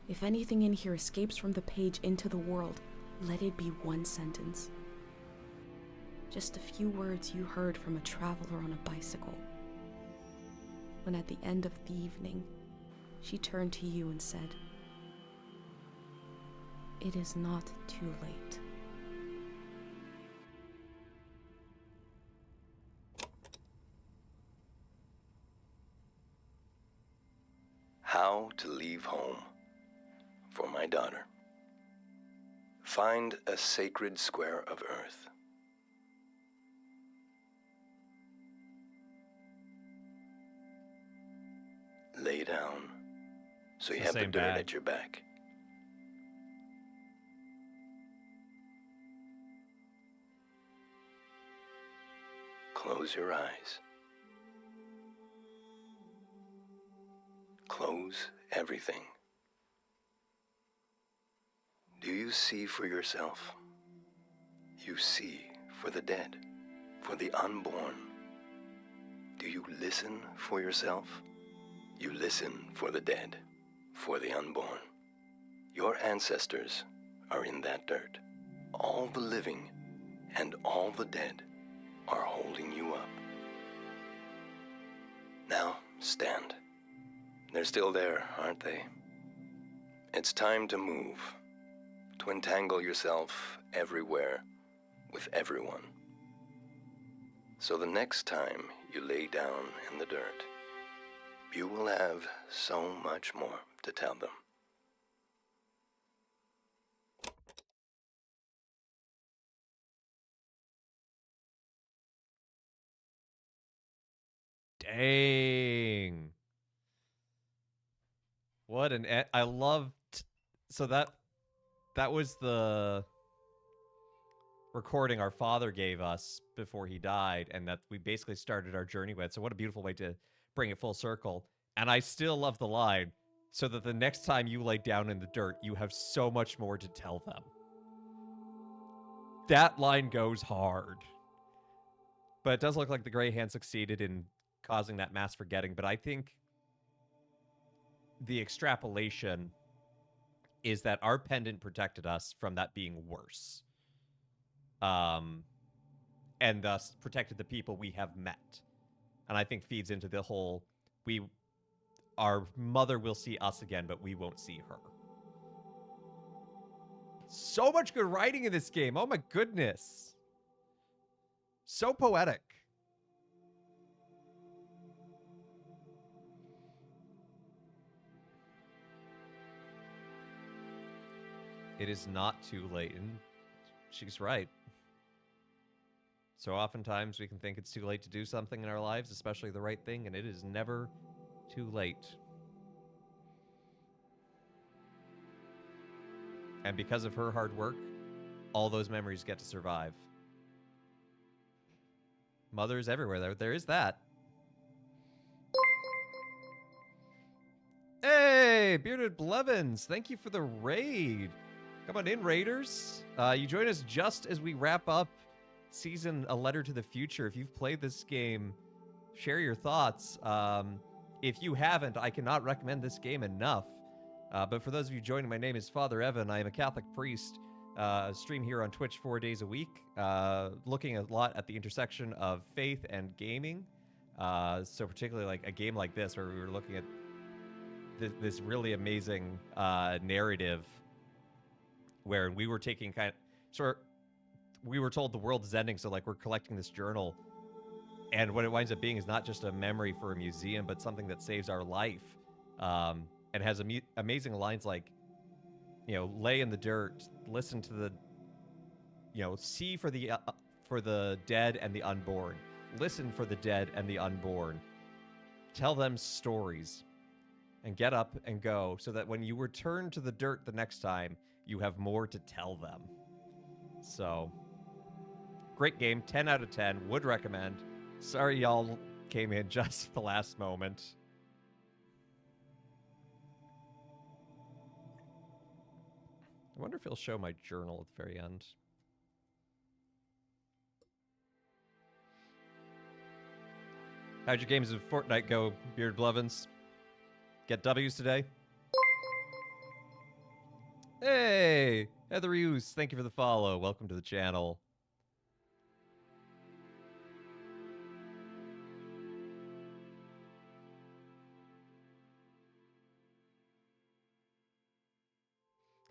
S2: If anything in here escapes from the page into the world, let it be one sentence. Just a few words you heard from a traveler on a bicycle. When at the end of the evening, she turned to you and said, "It is not too late."
S7: How to leave home. For my daughter. Find a sacred square of earth. Lay down so you have the dirt at your back. Close your eyes. Close everything. Do you see for yourself? You see for the dead, for the unborn. Do you listen for yourself? You listen for the dead, for the unborn. Your ancestors are in that dirt. All the living and all the dead are holding you up. Now, stand. They're still there, aren't they? It's time to move. To entangle yourself everywhere with everyone. So the next time you lay down in the dirt, you will have so much more to tell them.
S1: Dang. What an I loved. So that was the recording our father gave us before he died, and that we basically started our journey with. So what a beautiful way to bring it full circle. And I still love the line, so that the next time you lay down in the dirt, you have so much more to tell them. That line goes hard. But it does look like the Grey Hand succeeded in causing that mass forgetting. But I think the extrapolation is that our pendant protected us from that being worse. And thus protected the people we have met. And I think feeds into the whole, our mother will see us again, but we won't see her. So much good writing in this game. Oh my goodness. So poetic. It is not too late, and she's right. So oftentimes we can think it's too late to do something in our lives, especially the right thing, and it is never too late. And because of her hard work, all those memories get to survive. Mothers everywhere. There is that. Hey, Bearded Blevins, thank you for the raid. Come on in, Raiders. You join us just as we wrap up Season A Letter to the Future. If you've played this game, share your thoughts. If you haven't, I cannot recommend this game enough. But for those of you joining, my name is Father Evan. I am a Catholic priest stream here on Twitch 4 days a week, looking a lot at the intersection of faith and gaming. So particularly like a game like this, where we were looking at this really amazing narrative, where we were taking we were told the world is ending, so like we're collecting this journal, and what it winds up being is not just a memory for a museum, but something that saves our life, and has amazing lines like, lay in the dirt, listen to the, see for the dead and the unborn, listen for the dead and the unborn, tell them stories, and get up and go, so that when you return to the dirt the next time, you have more to tell them. So, great game, 10 out of 10, would recommend. Sorry y'all came in just at the last moment. I wonder if he'll show my journal at the very end. How'd your games of Fortnite go, Beard Blevins? Get W's today? Hey, Heather Hughes, thank you for the follow. Welcome to the channel.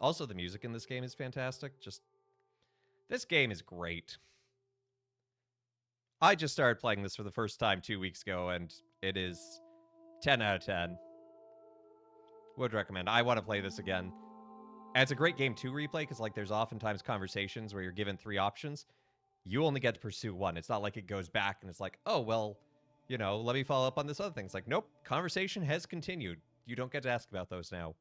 S1: Also, the music in this game is fantastic. This game is great. I just started playing this for the first time 2 weeks ago, and it is 10 out of 10. Would recommend. I want to play this again. And it's a great game to replay, because like there's oftentimes conversations where you're given 3 options. You only get to pursue one. It's not like it goes back and it's like, oh, well, let me follow up on this other thing. It's like, nope, conversation has continued. You don't get to ask about those now.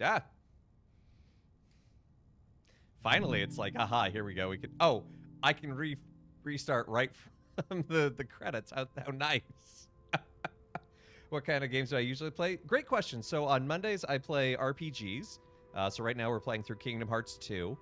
S1: Yeah. Finally, it's like, aha, here we go. We can. Oh, I can restart right from the credits. How nice. What kind of games do I usually play? Great question. So on Mondays, I play RPGs. So right now we're playing through Kingdom Hearts 2.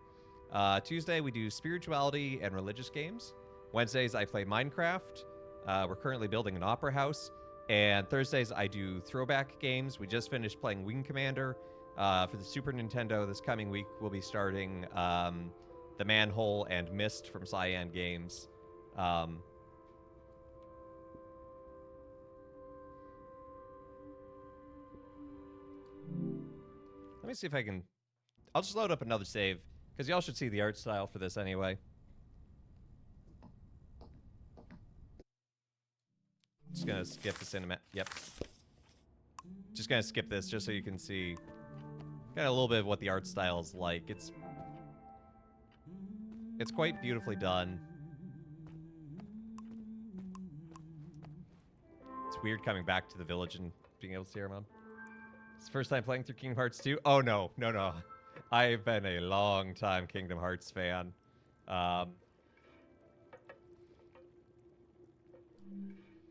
S1: Tuesday, we do spirituality and religious games. Wednesdays, I play Minecraft. We're currently building an opera house. And Thursdays, I do throwback games. We just finished playing Wing Commander. For the Super Nintendo this coming week, we'll be starting The Manhole and Myst from Cyan Games. Let me see if I can... I'll just load up another save, because y'all should see the art style for this anyway. Just gonna skip the cinema. Yep. Just gonna skip this just so you can see kind of a little bit of what the art style is like. It's quite beautifully done. It's weird coming back to the village and being able to see our mom. It's the first time playing through Kingdom Hearts 2. Oh no. I've been a long time Kingdom Hearts fan.
S2: The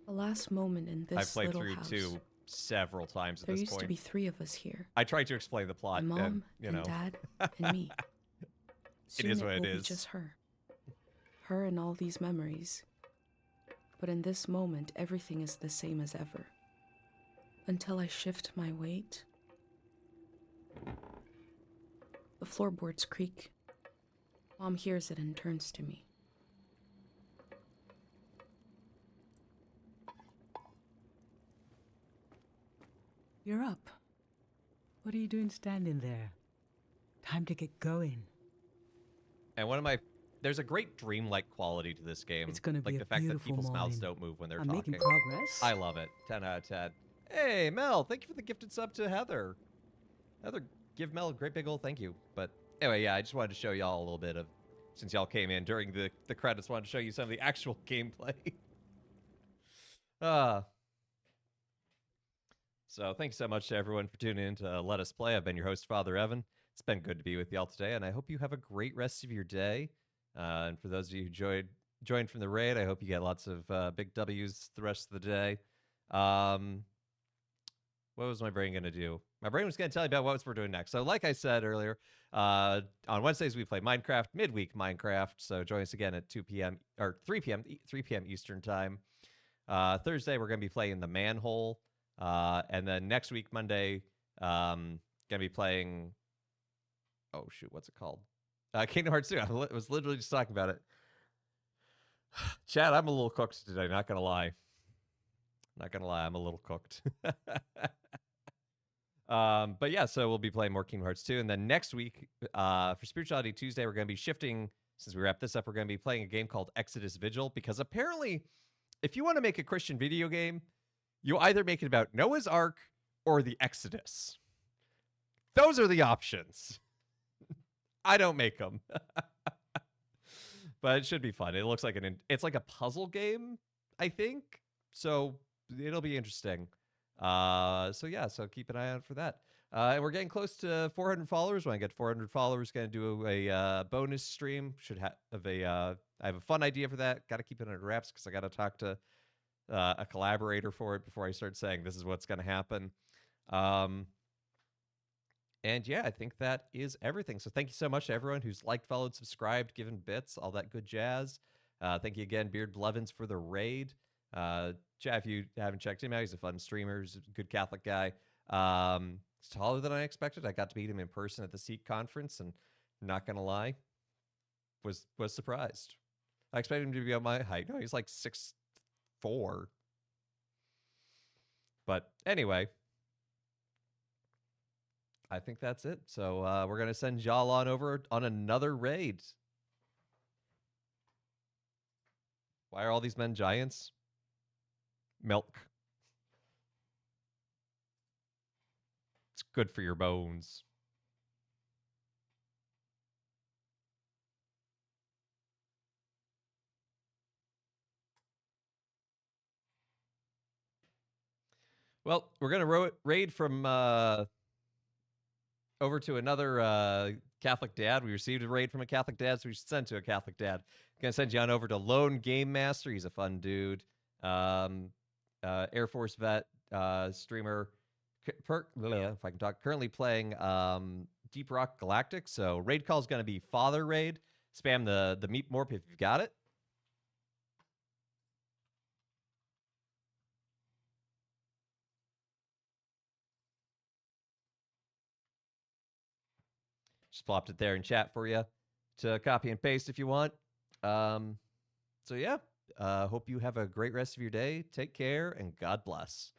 S2: last moment in this
S1: I've played
S2: little
S1: through
S2: house.
S1: 2 several times at
S2: There
S1: this
S2: used
S1: point.
S2: to be 3 of us here.
S1: I tried to explain the plot.
S2: My mom
S1: and,
S2: Dad and me. Soon
S1: is what it
S2: will
S1: is.
S2: Be just her. Her and all these memories. But in this moment, everything is the same as ever. Until I shift my weight, the floorboards creak. Mom hears it and turns to me.
S4: You're up. What are you doing standing there? Time to get going.
S1: And there's a great dreamlike quality to this game.
S4: It's gonna be
S1: like
S4: a
S1: the fact that
S4: beautiful
S1: people's mouths
S4: morning.
S1: don't move when they're
S4: I'm
S1: talking.
S4: making progress.
S1: I love it. 10 out of 10. Hey, Mel, thank you for the gifted sub to Heather. Heather, give Mel a great big old thank you. But anyway, yeah, I just wanted to show y'all a little bit of, since y'all came in during the credits, wanted to show you some of the actual gameplay. So thank you so much to everyone for tuning in to Let Us Play. I've been your host, Father Evan. It's been good to be with y'all today, and I hope you have a great rest of your day. And for those of you who joined from the raid, I hope you get lots of big W's the rest of the day. What was my brain going to do? My brain was going to tell you about what we're doing next. So like I said earlier, on Wednesdays we play Minecraft, midweek Minecraft. So join us again at 2 p.m. or 3 p.m. Eastern time. Thursday we're going to be playing The Manhole. And then next week, Monday, going to be playing, oh shoot, what's it called? Kingdom Hearts 2. I was literally just talking about it. Chad, I'm a little cooked today, not going to lie. Not going to lie, I'm a little cooked. But yeah, so we'll be playing more Kingdom Hearts 2. And then next week, for Spirituality Tuesday, we're going to be shifting, since we wrap this up, we're going to be playing a game called Exodus Vigil, because apparently, if you want to make a Christian video game, you either make it about Noah's Ark or the Exodus. Those are the options. I don't make them. But it should be fun. It looks like it's like a puzzle game, I think. So it'll be interesting. So yeah, so keep an eye out for that. And we're getting close to 400 followers. When I get 400 followers, going to do a bonus stream. Should have I have a fun idea for that. Got to keep it under wraps because I got to talk to a collaborator for it before I start saying this is what's going to happen. And yeah, I think that is everything. So thank you so much to everyone who's liked, followed, subscribed, given bits, all that good jazz. Thank you again, Beard Blevins, for the raid. Chad, if you haven't checked him out, he's a fun streamer. He's a good Catholic guy. He's taller than I expected. I got to meet him in person at the Seek conference, and not gonna lie, was surprised. I expected him to be on my height. No, he's like 6'4". But anyway, I think that's it. So we're gonna send y'all on over on another raid. Why are all these men giants? Milk. It's good for your bones. Well, we're going to raid from over to another Catholic dad. We received a raid from a Catholic dad, so we should send to a Catholic dad. Going to send you on over to Lone Game Master. He's a fun dude. Air Force vet, streamer, if I can talk, currently playing Deep Rock Galactic. So raid call is going to be Father Raid. Spam the Meep Morp if you've got it. Just plopped it there in chat for you to copy and paste if you want. So yeah, hope you have a great rest of your day. Take care and God bless.